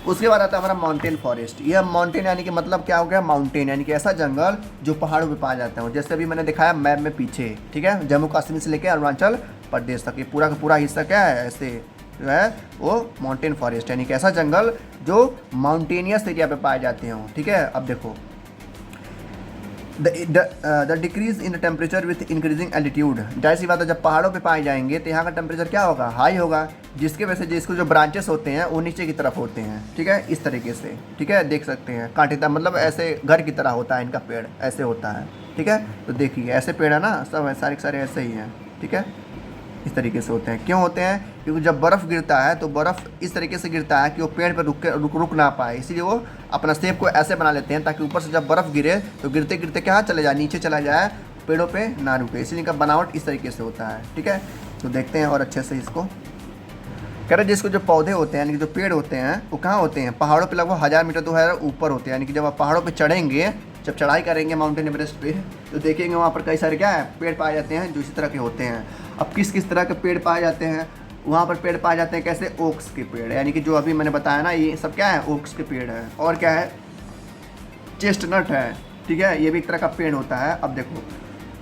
उसके बाद आता है हमारा माउंटेन फॉरेस्ट। यह माउंटेन यानी कि मतलब क्या हो गया, माउंटेन यानी कि ऐसा जंगल जो पहाड़ों पे पाया जाता है, जैसे अभी मैंने दिखाया मैप में पीछे, ठीक है, जम्मू कश्मीर से लेकर अरुणाचल प्रदेश तक ये पूरा का पूरा हिस्सा क्या है, ऐसे जो है वो माउंटेन फॉरेस्ट यानी कि ऐसा जंगल जो माउंटेनियस एरिया पे पाए जाते हों, ठीक है। अब देखो the decrease in the temperature with increasing altitude, जाहिर सी बात है जब पहाड़ों पे पाए जाएंगे तो यहाँ का टेम्परेचर क्या होगा, हाई होगा, जिसके वजह से जिसको जो ब्रांचेस होते हैं वो नीचे की तरफ होते हैं, ठीक है, इस तरीके से, ठीक है, देख सकते हैं कांटेदार मतलब ऐसे घर की तरह होता है इनका पेड़, ऐसे होता है, ठीक है। तो देखिए ऐसे पेड़ है ना, सब सारे सारे ऐसे ही हैं, ठीक है, इस तरीके से होते हैं। क्यों होते हैं, क्योंकि जब बर्फ़ गिरता है तो बर्फ़ इस तरीके से गिरता है कि वो पेड़ पर रुक ना पाए, इसीलिए वो अपना शेप को ऐसे बना लेते हैं ताकि ऊपर से जब बर्फ़ गिरे तो गिरते गिरते क्या चले जाए, नीचे चला जाए, पेड़ों पे ना रुके, इसलिए इनका बनावट इस तरीके से होता है, ठीक है। तो देखते हैं और अच्छे से इसको कह रहे, जिसको जो पौधे होते हैं यानी कि जो पेड़ होते हैं वो कहाँ होते हैं, पहाड़ों पे लगभग 1000 मीटर 2000 ऊपर होते हैं, यानी कि जब आप पहाड़ों पे चढ़ेंगे, जब चढ़ाई करेंगे माउंटेन एवरेस्ट पे तो देखेंगे वहाँ पर कई सारे क्या है पेड़ पाए जाते हैं जो इसी तरह के होते हैं। अब किस किस तरह के पेड़ पाए जाते हैं, वहाँ पर पेड़ पाए जाते हैं कैसे, ओक्स के पेड़, यानी कि जो अभी मैंने बताया ना ये सब क्या है, ओक्स के पेड़ है। और क्या है, चेस्टनट है, ठीक है, ये भी एक तरह का पेड़ होता है। अब देखो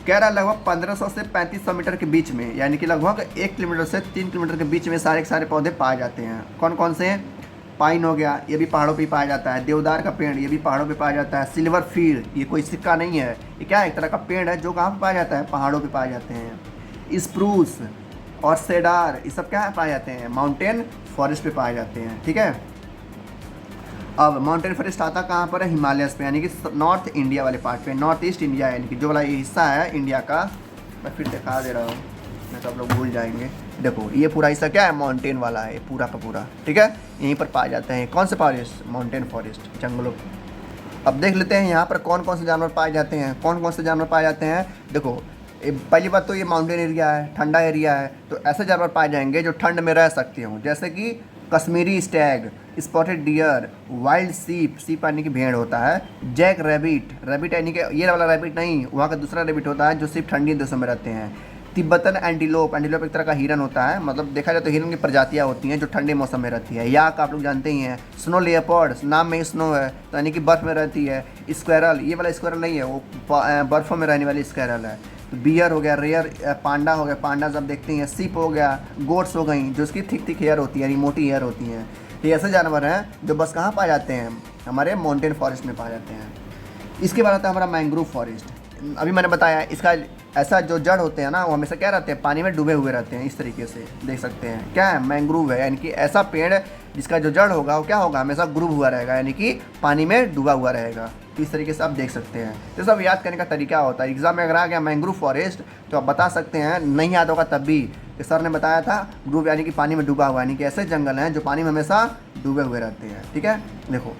कह रहा है लगभग 1500 से 3500 मीटर के बीच में, यानी कि लगभग 1 किलोमीटर से 3 किलोमीटर के बीच में सारे के सारे पौधे पाए जाते हैं। कौन कौन से, पाइन हो गया, ये भी पहाड़ों पे पाया जाता है, देवदार का पेड़ ये भी पहाड़ों पे पाया जाता है, सिल्वर फीर ये कोई सिक्का नहीं है, ये क्या है, एक तरह का पेड़ है जो कहाँ पे पाया जाता है, पहाड़ों पे पाए जाते हैं। स्प्रूस और सेडार ये सब क्या पाए जाते हैं, माउंटेन फॉरेस्ट पे पाए जाते हैं, ठीक है। अब माउंटेन फॉरेस्ट आता कहाँ पर है, हिमालयस पे, यानी कि नॉर्थ इंडिया वाले पार्ट पे, नॉर्थ ईस्ट इंडिया यानी कि जो वाला ये हिस्सा है इंडिया का, मैं फिर दिखा दे रहा हूँ, मैं सब लोग भूल जाएंगे। देखो ये पूरा हिस्सा क्या है, माउंटेन वाला है पूरा का पूरा, ठीक है, यहीं पर पाए जाते हैं कौन से फॉरेस्ट, माउंटेन फॉरेस्ट, जंगलों। अब देख लेते हैं यहाँ पर कौन कौन से जानवर पाए जाते हैं, कौन कौन से जानवर पाए जाते हैं। देखो पहली बात तो ये माउंटेन एरिया है, ठंडा एरिया है, तो ऐसे जानवर पाए जाएंगे जो ठंड में रह सकते हों, जैसे कि Kashmiri Stag, spotted deer, wild सीप यानी कि भेड़ होता है, जैक रैबिट यानी कि ये वाला रैबिट नहीं, वहाँ का दूसरा रैबिट होता है जो सिर्फ ठंडी देशों में रहते हैं, तिब्बतन एंटीलोप एक तरह का हिरन होता है, मतलब देखा जाए तो हिरन की प्रजातियाँ होती हैं जो ठंडे मौसम में रहती है। याक आप लोग जानते ही हैं, स्नो लेपर्ड नाम में स्नो है तो यानी कि बर्फ़ में रहती है। स्क्वायरल ये वाला स्क्वायरल नहीं है, वो बर्फ़ों में रहने वाली स्क्वायरल है। बियर हो गया, रेयर पांडा हो गया, पांडा जब देखते हैं, सीप हो गया, गोट्स हो गई जो उसकी थिक हेयर होती है, यानी मोटी हेयर होती हैं। ये ऐसे जानवर हैं जो बस कहाँ पाए जाते हैं, हमारे माउंटेन फॉरेस्ट में पाए जाते हैं। इसके बाद आता है हमारा मैंग्रोव फॉरेस्ट। अभी मैंने बताया इसका ऐसा जो जड़ होते हैं ना वो हमेशा क्या रहते हैं, पानी में डूबे हुए रहते हैं, इस तरीके से देख सकते हैं क्या है, मैंग्रोव है, यानी कि ऐसा पेड़ जिसका जो जड़ होगा वो क्या होगा, हमेशा ग्रूव हुआ रहेगा, यानी कि पानी में डूबा हुआ रहेगा। तो इस तरीके से आप देख सकते हैं। तो सब याद करने का तरीका होता है, एग्जाम में अगर आ गया मैंग्रोव फॉरेस्ट तो आप बता सकते हैं, नहीं याद होगा तब भी कि सर ने बताया था ग्रूव यानी कि पानी में डूबा हुआ, यानी कि ऐसे जंगल हैं जो पानी में हमेशा डूबे हुए रहते हैं, ठीक है। देखो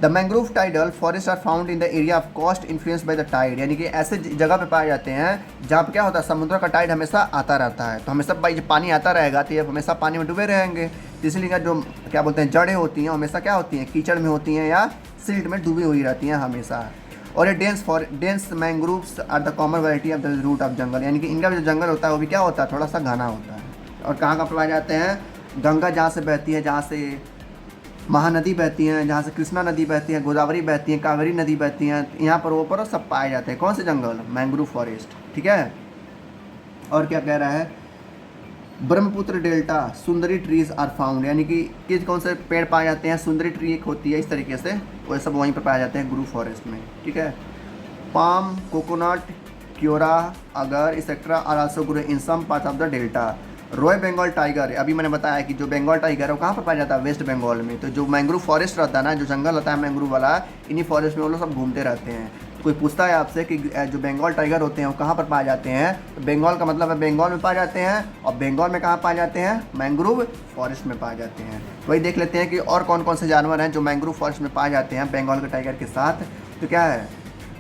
the mangrove tidal forest are found in the area of coast influence by the tide, यानी कि ऐसे जगह पे पाए जाते हैं जहाँ पे क्या होता है, समुद्र का टाइड हमेशा आता रहता है, तो हमेशा भाई जब पानी आता रहेगा तो ये हमेशा पानी में डूबे रहेंगे, तीसरी लिंगा जो क्या बोलते हैं जड़ें होती हैं हमेशा क्या होती हैं, कीचड़ में होती हैं या सिल्ट में डूबी हुई रहती हैं हमेशा। और ये dense mangroves are the common variety of the root of jungle, यानी कि इनका जो जंगल होता है वो भी क्या होता है, थोड़ा सा घना होता है। और कहाँ पाए जाते हैं, गंगा जहाँ से बहती है, जहाँ से महानदी बहती हैं, जहाँ से कृष्णा नदी बहती है, गोदावरी बहती है, कावेरी नदी बहती हैं, यहाँ पर वो पर सब पाए जाते हैं। कौन से जंगल, मैंग्रोव फॉरेस्ट, ठीक है। और क्या कह रहा है, Brahmaputra delta Sundari trees are found, यानी कि कौन से पेड़ पाए जाते हैं, सुंदरी ट्री एक होती है इस तरीके से, वो सब वहीं पर पाए जाते हैं ग्रूव फॉरेस्ट में, ठीक है। पाम, कोकोनट, क्योरा, अगर etcetera are also grow in some part of the delta. Royal Bengal tiger, अभी मैंने बताया कि जो बंगाल टाइगर है वो कहाँ पर पाया जाता है, वेस्ट बंगाल में। तो जो मैंग्रोव फॉरेस्ट रहता है ना, जो जंगल होता है मैंग्रोव वाला, इन्हीं फॉरेस्ट में वो लोग सब घूमते रहते हैं। कोई पूछता है आपसे कि जो बंगाल टाइगर होते हैं वो कहाँ पर पाए जाते हैं, तो बंगाल का मतलब है बंगाल में पाए जाते हैं, और बंगाल में कहाँ पाए जाते हैं, मैंग्रोव फॉरेस्ट में पाए जाते हैं। वही देख लेते हैं कि और कौन कौन से जानवर हैं जो मैंग्रोव फॉरेस्ट में पाए जाते हैं बंगाल के टाइगर के साथ। तो क्या है,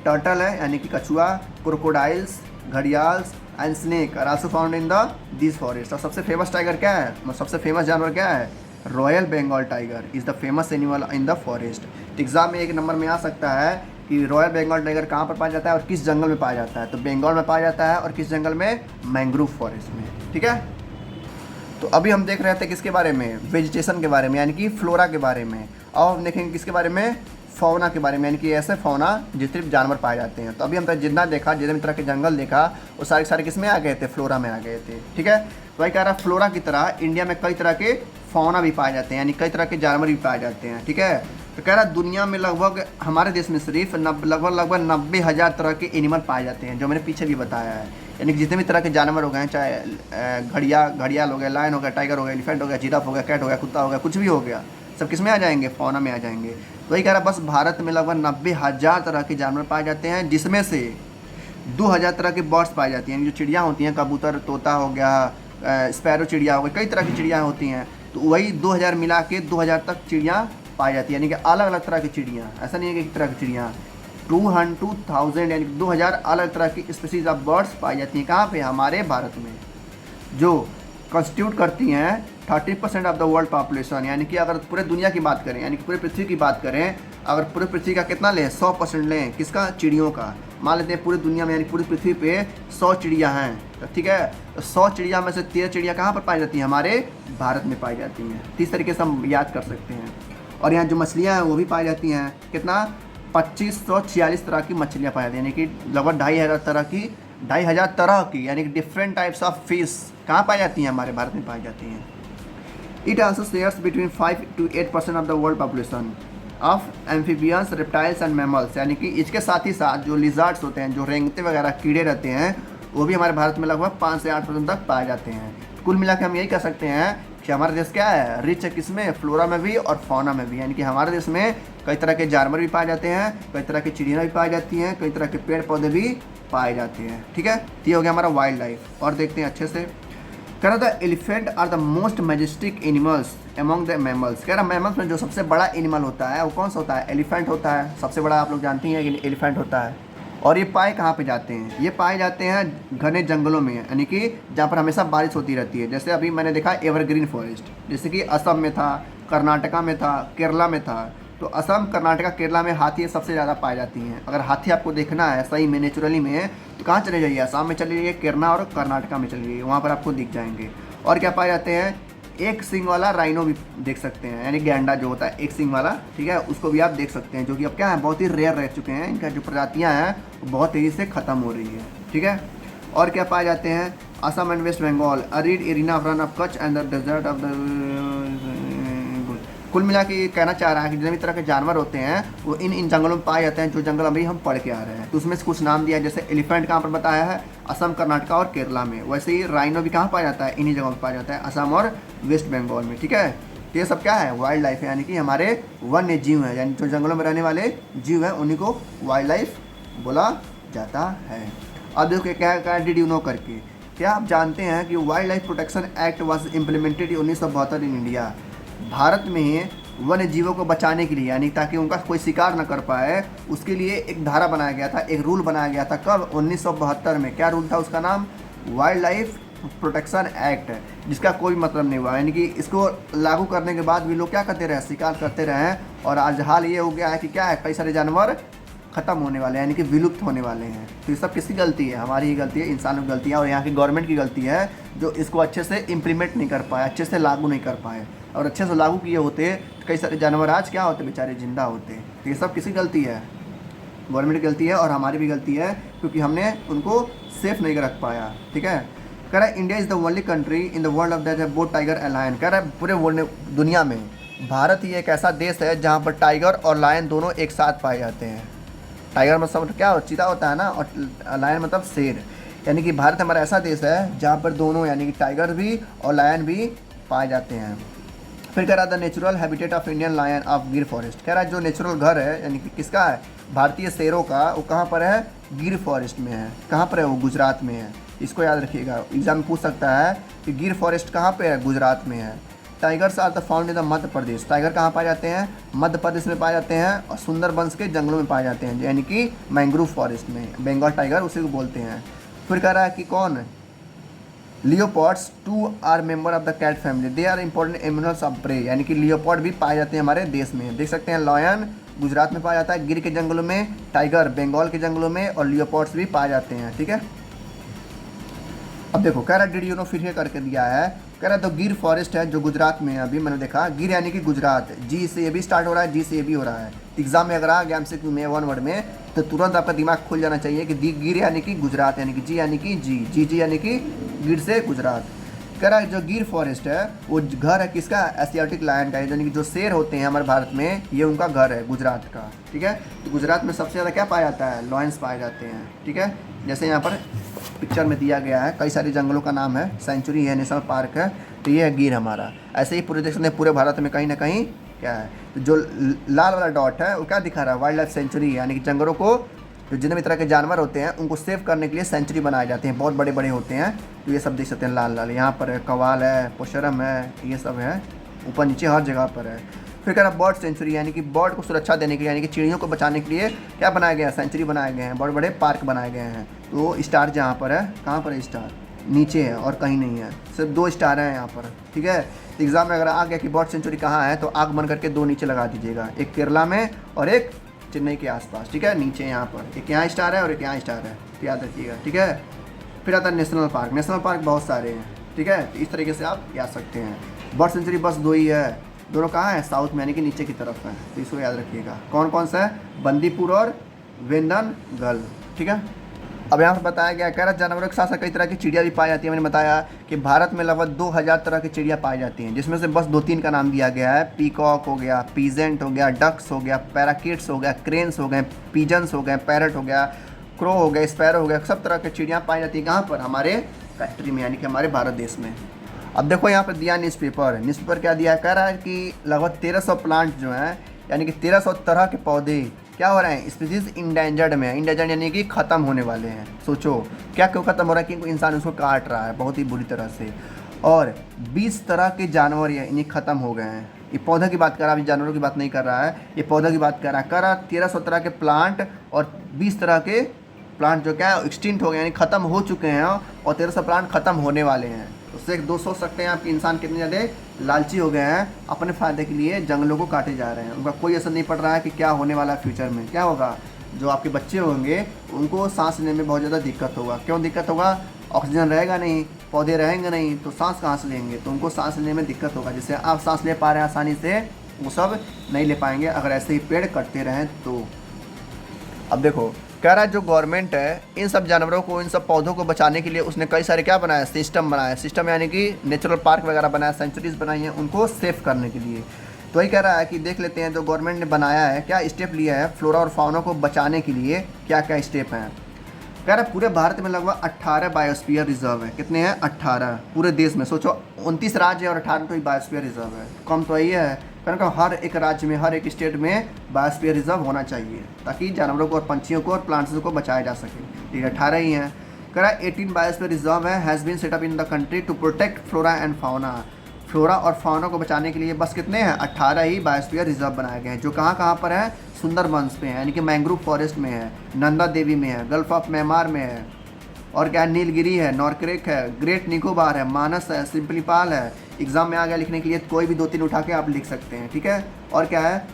टर्टल है यानी कि कछुआ, crocodiles, gharials and snake are also found in the this forest. और सबसे फेमस टाइगर क्या है, सबसे फेमस जानवर क्या है, royal Bengal tiger is the famous animal in the forest. Exam में एक नंबर में आ सकता है कि रॉयल बंगाल टाइगर कहाँ पर पाया जाता है और किस जंगल में पाया जाता है। तो बंगाल में पाया जाता है और किस जंगल में, मैंग्रोव फॉरेस्ट में, ठीक है। तो अभी हम देख रहे थे किसके बारे में, वेजिटेशन के बारे में, यानी कि फ्लोरा के बारे में। और हम देखेंगे किसके बारे में, फौना के बारे में, यानी कि ऐसे फौना जितने भी जानवर पाए जाते हैं। तो अभी हम जितना देखा, जितने भी तरह के जंगल देखा, वो सारे किस में आ गए थे, फ्लोरा में आ गए थे, ठीक है। तो वही कह रहा, फ्लोरा की तरह इंडिया में कई तरह के फौना भी पाए जाते हैं, यानी कई तरह के जानवर भी पाए जाते हैं, ठीक है। तो कह रहा दुनिया में लगभग, हमारे देश में सिर्फ लगभग 90,000 तरह के एनिमल पाए जाते हैं, जो मैंने पीछे भी बताया है। यानी कि जितने भी तरह के जानवर हो गए, चाहे घड़ियाल हो गया, लायन हो गया, टाइगर हो गया, एलिफेंट हो गया, जिराफ हो गया, कैट हो गया, कुत्ता हो गया, कुछ भी हो गया, सब किस में आ जाएंगे, फौना में आ जाएंगे। तो वही कह रहा, बस भारत में लगभग 90,000 तरह के जानवर पाए जाते हैं, जिसमें से 2,000 तरह के बर्ड्स पाई जाती हैं, जो चिड़िया होती हैं, कबूतर, तोता हो गया, स्पैरो चिड़िया हो गई, कई तरह की चिड़िया होती हैं। तो वही 2,000 मिला के 2,000 तक चिड़िया पाई जाती है, यानी कि अलग अलग तरह की चिड़िया, ऐसा नहीं है कि एक तरह की चिड़िया, 2,000 यानी 2,000 अलग तरह की स्पीसीज ऑफ बर्ड्स पाई जाती हैं। कहाँ पे, हमारे भारत में, जो कंस्टिट्यूट करती हैं 30% ऑफ द वर्ल्ड पॉपुलेशन। यानी कि अगर पूरे दुनिया की बात करें, यानी कि पूरे पृथ्वी की बात करें, अगर पूरे पृथ्वी का कितना लें, 100% लें, किसका, चिड़ियों का। मान लेते हैं पूरी दुनिया में, यानी पूरी पृथ्वी पे 100 चिड़िया हैं, तो ठीक है, तो 100 चिड़िया में से 13 चिड़िया कहाँ पर पाई जाती हैं, हमारे भारत में पाई जाती हैं। इस तरीके से हम याद कर सकते हैं। और यहाँ जो मछलियाँ हैं वो भी पाई जाती हैं, कितना, 2546 तरह की मछलियाँ पाई जाती हैं, यानी कि लगभग 2,500 तरह की, 2,500 तरह की, यानी कि डिफरेंट टाइप्स ऑफ फिश कहाँ पाई जाती हैं, हमारे भारत में पाई जाती हैं। It also shares between 5 to 8% of the world population of amphibians, reptiles and mammals, यानी कि इसके साथ ही साथ जो लिजार्ड्स होते हैं, जो रेंगते वगैरह कीड़े रहते हैं, वो भी हमारे भारत में लगभग 5 से 8% तक पाए जाते हैं। कुल मिला के हम यही कह सकते हैं कि हमारा देश क्या है, रिच है किसमें, फ्लोरा में भी और फौना में भी। यानी कि हमारे देश में कई तरह के जानवर भी पाए जाते हैं, कई तरह की चिड़िया भी पाई जाती हैं, कई तरह के पेड़ पौधे भी पाए जाते हैं, ठीक है। ये हो गया हमारा वाइल्ड लाइफ। और देखते हैं अच्छे से, कह रहा था elephant are the most majestic animals among the mammals. कह रहा मैमल्स में जो सबसे बड़ा एनिमल होता है वो कौन सा होता है, एलिफेंट होता है, सबसे बड़ा आप लोग जानती हैं कि एलिफेंट होता है। और ये पाए कहाँ पे जाते हैं, ये पाए जाते हैं घने जंगलों में, यानी कि जहाँ पर हमेशा बारिश होती रहती है। जैसे अभी मैंने देखा एवरग्रीन फॉरेस्ट, जैसे कि असम में था, कर्नाटका में था, केरला में था। तो असम, कर्नाटका, केरला में हाथी सबसे ज़्यादा पाई जाती हैं। अगर हाथी आपको देखना है सही में, नेचुरली में, तो कहाँ चले जाइए, असम में चले जाइए, केरला और कर्नाटका में चले जाइए, वहाँ पर आपको दिख जाएंगे। और क्या पाए जाते हैं, एक सिंग वाला राइनो भी देख सकते हैं, यानी गैंडा जो होता है एक सिंग वाला, ठीक है, उसको भी आप देख सकते हैं, जो कि अब क्या है, बहुत ही रेयर रह चुके हैं। इनका जो प्रजातियाँ हैं वो बहुत तेज़ी से ख़त्म हो रही है, ठीक है। और क्या पाए जाते हैं, Assam and West Bengal, arid arena of Rann of Kutch and the desert of the. कुल मिला के ये कहना चाह रहा है कि जितने भी तरह के जानवर होते हैं वो इन जंगलों में पाए जाते हैं, जो जंगल अभी हम पढ़ के आ रहे हैं। तो उसमें से कुछ नाम दिया है, जैसे एलिफेंट कहाँ पर बताया है, असम, कर्नाटका और केरला में। वैसे ही राइनो भी कहाँ पाया जाता है, इन्हीं जगहों पर पाया जाता है, असम और वेस्ट बंगाल में, ठीक है। तो ये सब क्या है, वाइल्ड लाइफ है, यानी कि हमारे वन्य जीव हैं, यानी जो जंगलों में रहने वाले जीव हैं उन्हीं को वाइल्ड लाइफ बोला जाता है। अब देखो क्या डिड यू नो करके, क्या आप जानते हैं कि wild life protection act was implemented 1972 in India. Bharat में वन्य जीवों को बचाने के लिए, यानी ताकि उनका कोई शिकार न कर पाए, उसके लिए एक धारा बनाया गया था, एक रूल बनाया गया था। कब, 1972 में। क्या रूल था, उसका नाम वाइल्ड लाइफ प्रोटेक्शन एक्ट है, जिसका कोई मतलब नहीं हुआ, यानी कि इसको लागू करने के बाद भी लोग क्या करते रहे, शिकार करते रहे। और आज हाल ये हो गया है कि क्या है, कई सारे जानवर ख़त्म होने वाले हैं, यानी कि विलुप्त होने वाले हैं। तो ये सब किसकी गलती है? हमारी ही गलती है, इंसानों की गलती है, और यहाँ की गवर्नमेंट की गलती है जो इसको अच्छे से इम्प्लीमेंट नहीं कर पाए, अच्छे से लागू नहीं कर पाए। और अच्छे से लागू किए होते तो कई सारे जानवर आज क्या होते, बेचारे जिंदा होते। तो ये सब किसकी गलती है? गवर्नमेंट की गलती है, और हमारी भी गलती है, क्योंकि हमने उनको सेफ नहीं रख पाया। ठीक है, कह रहा है India is the only country in the world of that है बोथ टाइगर एंड लायन। कह रहा है पूरे वर्ल्ड दुनिया में भारत ही एक ऐसा देश है जहाँ पर टाइगर और लायन दोनों एक साथ पाए जाते हैं। टाइगर मतलब क्या, चीता होता है ना, और लायन मतलब शेर। यानी कि भारत हमारा ऐसा देश है जहाँ पर दोनों यानी कि टाइगर भी और लायन भी पाए जाते हैं। फिर कह रहा the natural habitat of Indian lion of Gir forest. कह रहा है जो नेचुरल घर है यानी कि किसका है, भारतीय शेरों का, वो कहाँ पर है, गिर फॉरेस्ट में है। कहाँ पर है वो? गुजरात में है। इसको याद रखिएगा, एग्जाम में पूछ सकता है कि गिर फॉरेस्ट कहाँ पे है, गुजरात में है। Tigers are the found in the Madhya Pradesh. Tiger कहाँ पाए जाते हैं? मध्य प्रदेश में पाए जाते हैं, और सुंदरबंस के जंगलों में पाए जाते हैं, यानी कि मैंग्रोव फॉरेस्ट में। बंगाल टाइगर उसी को बोलते हैं। फिर कह रहा है कि कौन, leopards too are member of the cat family, they are important animals of prey. यानी कि लियोपॉड भी पाए जाते हैं हमारे देश में। देख सकते हैं, लायन गुजरात में पाया जाता है, गिर के जंगलों में, टाइगर बंगाल के जंगलों में, और लियोपॉड्स भी पाए जाते हैं। ठीक है, अब देखो कह रहा डिड यू नो, फिर ये करके दिया है। कह रहा तो गिर फॉरेस्ट है जो गुजरात में है। अभी मैंने देखा गिर यानी कि गुजरात, जी से ये भी स्टार्ट हो रहा है, जी से ये भी हो रहा है। एग्जाम में अगर आ गया हमसे में वन वर्ड में, तो तुरंत आपका दिमाग खुल जाना चाहिए कि गिर यानी कि गुजरात, यानी कि जी यानी कि जी यानी कि गिर से गुजरात। कह रहा है जो गिर फॉरेस्ट है वो घर है किसका, एशियाटिक लायन का, यानी कि जो शेर होते हैं हमारे भारत में, ये उनका घर है गुजरात का। ठीक है, तो गुजरात में सबसे ज़्यादा क्या पाया जाता है, लॉयंस पाए जाते हैं। ठीक है, जैसे यहाँ पर पिक्चर में दिया गया है, कई सारे जंगलों का नाम है, सेंचुरी है, नेशनल पार्क है, तो ये है गिर हमारा। ऐसे ही पूरे देश में, पूरे भारत में कहीं ना कहीं क्या है, तो जो लाल वाला डॉट है वो क्या दिखा रहा है, वाइल्ड लाइफ सेंचुरी, यानी कि जंगलों को, जो जितने भी तरह के जानवर होते हैं उनको सेव करने के लिए सेंचुरी बनाए जाते हैं, बहुत बड़े बड़े होते हैं। तो ये सब देख सकते हैं लाल लाल, यहाँ पर है कवाल है, पोशरम है, ये सब है, ऊपर नीचे हर जगह पर है। फिर कह रहा बर्ड सेंचुरी, यानी कि बर्ड को सुरक्षा देने के लिए, यानी कि चिड़ियों को बचाने के लिए क्या बनाया गया है, सेंचुरी बनाए गए हैं, बड़े बड़े पार्क बनाए गए हैं। तो स्टार जहाँ पर है, कहाँ पर है स्टार, नीचे है और कहीं नहीं है, सिर्फ 2 स्टार हैं यहाँ पर। ठीक है, एग्जाम में अगर आ गया कि बर्ड सेंचुरी कहाँ है, तो आग बन करके 2 नीचे लगा दीजिएगा, एक केरला में और एक चेन्नई के आसपास। ठीक है, नीचे यहाँ पर एक यहाँ स्टार है और एक यहाँ स्टार है, याद रखिएगा। ठीक है, फिर आता है नेशनल पार्क। नेशनल पार्क बहुत सारे हैं। ठीक है, तो इस तरीके से आप याद सकते हैं। बर्ड सेंचुरी बस 2 ही है, दोनों कहाँ है, साउथ में, यानी कि नीचे की तरफ है, तो इसको याद रखिएगा। कौन कौन सा है, बंदीपुर और वेंदनगल। ठीक है, अब यहाँ पर बताया गया, कह रहा जानवरों के साथ साथ कई तरह की चिड़िया भी पाई जाती है। मैंने बताया कि भारत में लगभग 2000 तरह की चिड़िया पाई जाती हैं, जिसमें से बस 2-3 का नाम दिया गया है। पीकॉक हो गया, पीजेंट हो गया, डक्स हो गया, पैराकिट्स हो गया, क्रेन्स हो गए, पिजन्स हो गए, पैरट हो गया, क्रो हो गया, स्पैरो हो गया, सब तरह की चिड़िया पाई जाती है। कहाँ पर, हमारे कंट्री में, यानी कि हमारे भारत देश में। अब देखो यहाँ पर दिया न्यूज़पेपर क्या दिया है, कह रहा है कि लगभग 1300 प्लांट जो हैं, यानी कि 1300 तरह के पौधे क्या हो रहे हैं, स्पीसीज इंडेंजर्ड में है। इंडेंजर्ड यानी कि ख़त्म होने वाले हैं। सोचो क्या क्यों ख़त्म हो रहा है, क्योंकि इंसान उसको काट रहा है बहुत ही बुरी तरह से। और 20 तरह के जानवर ये इन्हें ख़त्म हो गए हैं। ये पौधों की बात कर रहा है, अभी जानवरों की बात नहीं कर रहा है, ये पौधों की बात कर रहा है। 1300 तरह के प्लांट और 20 तरह के प्लांट जो क्या है एक्सटिंक्ट हो गए, यानी ख़त्म हो चुके हैं, और 1300 प्लांट ख़त्म होने वाले हैं। उससे 2 सोच सकते हैं आप कि इंसान कितने ज़्यादा लालची हो गए हैं, अपने फ़ायदे के लिए जंगलों को काटे जा रहे हैं। उनका कोई असर नहीं पड़ रहा है कि क्या होने वाला है फ्यूचर में। क्या होगा, जो आपके बच्चे होंगे उनको सांस लेने में बहुत ज़्यादा दिक्कत होगा। क्यों दिक्कत होगा, ऑक्सीजन रहेगा नहीं, पौधे रहेंगे नहीं, तो सांस कहाँ से लेंगे, तो उनको सांस लेने में दिक्कत होगा। जिससे आप सांस ले पा रहे हैं आसानी से, वो सब नहीं ले पाएंगे अगर ऐसे ही पेड़ कटते रहें तो। अब देखो कह रहा है जो गवर्नमेंट है इन सब जानवरों को, इन सब पौधों को बचाने के लिए उसने कई सारे क्या बनाया, सिस्टम बनाया। सिस्टम यानी कि नेचुरल पार्क वगैरह बनाया, सेंचुरीज बनाई हैं उनको सेफ करने के लिए। तो वही कह रहा है कि देख लेते हैं जो गवर्नमेंट ने बनाया है, क्या स्टेप लिया है फ्लोरा और फाउना को बचाने के लिए, क्या क्या स्टेप हैं। कह रहा है पूरे भारत में लगभग 18 बायोस्फीयर रिजर्व है। कितने हैं, 18 पूरे देश में। सोचो 29 राज्य है और 18 तो बायोस्फीयर रिजर्व है, कम तो यही है। कहना हर एक राज्य में, हर एक स्टेट में बायोस्फीयर रिजर्व होना चाहिए, ताकि जानवरों को और पंछियों को और प्लांट्स को बचाया जा सके। ठीक है, 18 ही हैं। कह रहा है 18 बायोस्फीयर रिजर्व है has been setup in the country to protect flora and fauna. Flora और फाउना को बचाने के लिए बस कितने हैं, 18 ही बायोस्फीयर रिजर्व बनाए गए हैं, जो कहाँ पर है, सुंदरबंस पे है, यानी कि मैंग्रोव फॉरेस्ट में है, नंदा देवी में है, गल्फ ऑफ म्यांमार में है, और क्या है, नीलगिरी है, नॉर्क्रेक है, ग्रेट निकोबार है, मानस है, सिंपलीपाल है। एग्जाम में आ गया लिखने के लिए तो कोई भी 2-3 उठा के आप लिख सकते हैं, ठीक है। और क्या है,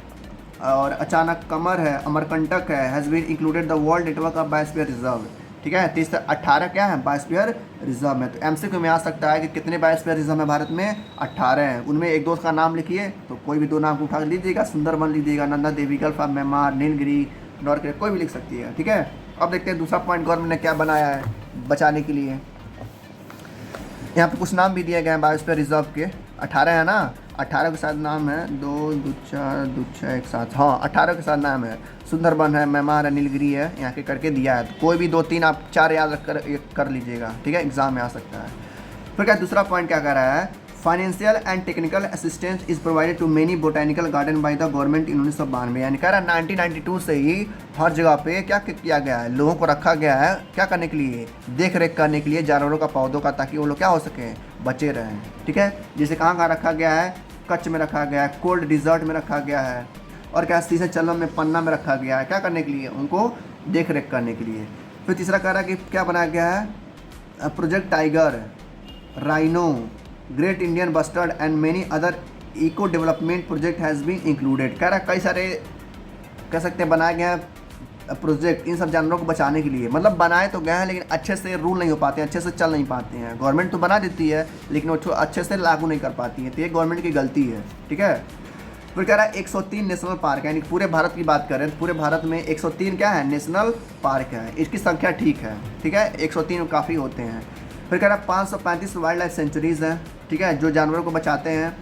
और अचानक कमर है, अमरकंटक है, has been included the world network of biosphere reserve, ठीक है। 18 क्या है बायोस्फीयर रिजर्व में। तो एमसीक्यू में आ सकता है कि कितने बायोस्फीयर रिजर्व है भारत में, 18 हैं। उनमें एक दो का नाम लिखिए, तो कोई भी 2 नाम उठा कर लीजिएगा, सुंदरबन लीजिएगा, Nanda Devi, gulf of Myanmar, Nilgiri, नॉर्क्रेक, कोई भी लिख सकती है, ठीक है। अब देखते हैं दूसरा पॉइंट गवर्नमेंट ने क्या बनाया है बचाने के लिए। यहाँ पे कुछ नाम भी दिए गए हैं बायोस्फीयर रिजर्व के, 18 है ना, 18 के साथ नाम है, 2 2 4 2 6 एक साथ, हाँ 18 के साथ नाम है। सुंदरबन है, म्यांमार है, नीलगिरी है, यहाँ के करके दिया है। तो कोई भी 2-3 आप 4 याद रख कर लीजिएगा, ठीक है, एग्जाम में आ सकता है। फिर क्या दूसरा पॉइंट क्या कह रहा है, financial and technical assistance is provided to many botanical garden by the government in 1992, यानी कह रहा है 1992 से ही हर जगह पे क्या किया गया है, लोगों को रखा गया है क्या करने के लिए, देख रेख करने के लिए जानवरों का, पौधों का, ताकि वो लोग क्या हो सके, बचे रहें, ठीक है। जैसे कहाँ रखा गया है, कच्छ में रखा गया है, कोल्ड डिजर्ट में रखा गया है, और क्या सीधे चलम में, पन्ना में रखा गया है, क्या करने के लिए, उनको देख रेख करने के लिए। फिर तीसरा कह रहा है कि क्या बनाया गया है, project tiger, rhino, great Indian bustard and many other eco development project has been included. कह रहा है कई सारे कह सकते हैं बनाए गए हैं प्रोजेक्ट इन सब जानवरों को बचाने के लिए। मतलब बनाए तो गए हैं लेकिन अच्छे से रूल नहीं हो पाते हैं, अच्छे से चल नहीं पाते हैं। गवर्नमेंट तो बना देती है लेकिन वो अच्छे से लागू नहीं कर पाती है, तो ये गवर्नमेंट की गलती है, ठीक है। फिर कह रहा है 103 नेशनल पार्क है, यानी पूरे भारत की बात करें तो पूरे भारत में 103 क्या है, नेशनल पार्क है। इसकी संख्या ठीक है, 103 काफ़ी होते हैं। फिर कह रहा है 535 वाइल्ड लाइफ सेंचुरीज़ हैं, ठीक है, जो जानवरों को बचाते हैं।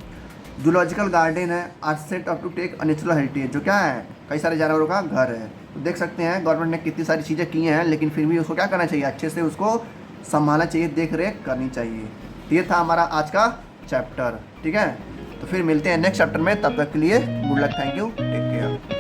जूलॉजिकल गार्डन है, are set up to take a natural heritage, जो क्या है, कई सारे जानवरों का घर है। तो देख सकते हैं गवर्नमेंट ने कितनी सारी चीज़ें की हैं, लेकिन फिर भी उसको क्या करना चाहिए, अच्छे से उसको संभालना चाहिए, देख रेख करनी चाहिए। तो ये था हमारा आज का चैप्टर, ठीक है। तो फिर मिलते हैं नेक्स्ट चैप्टर में, तब तक के लिए good luck, thank you, take care.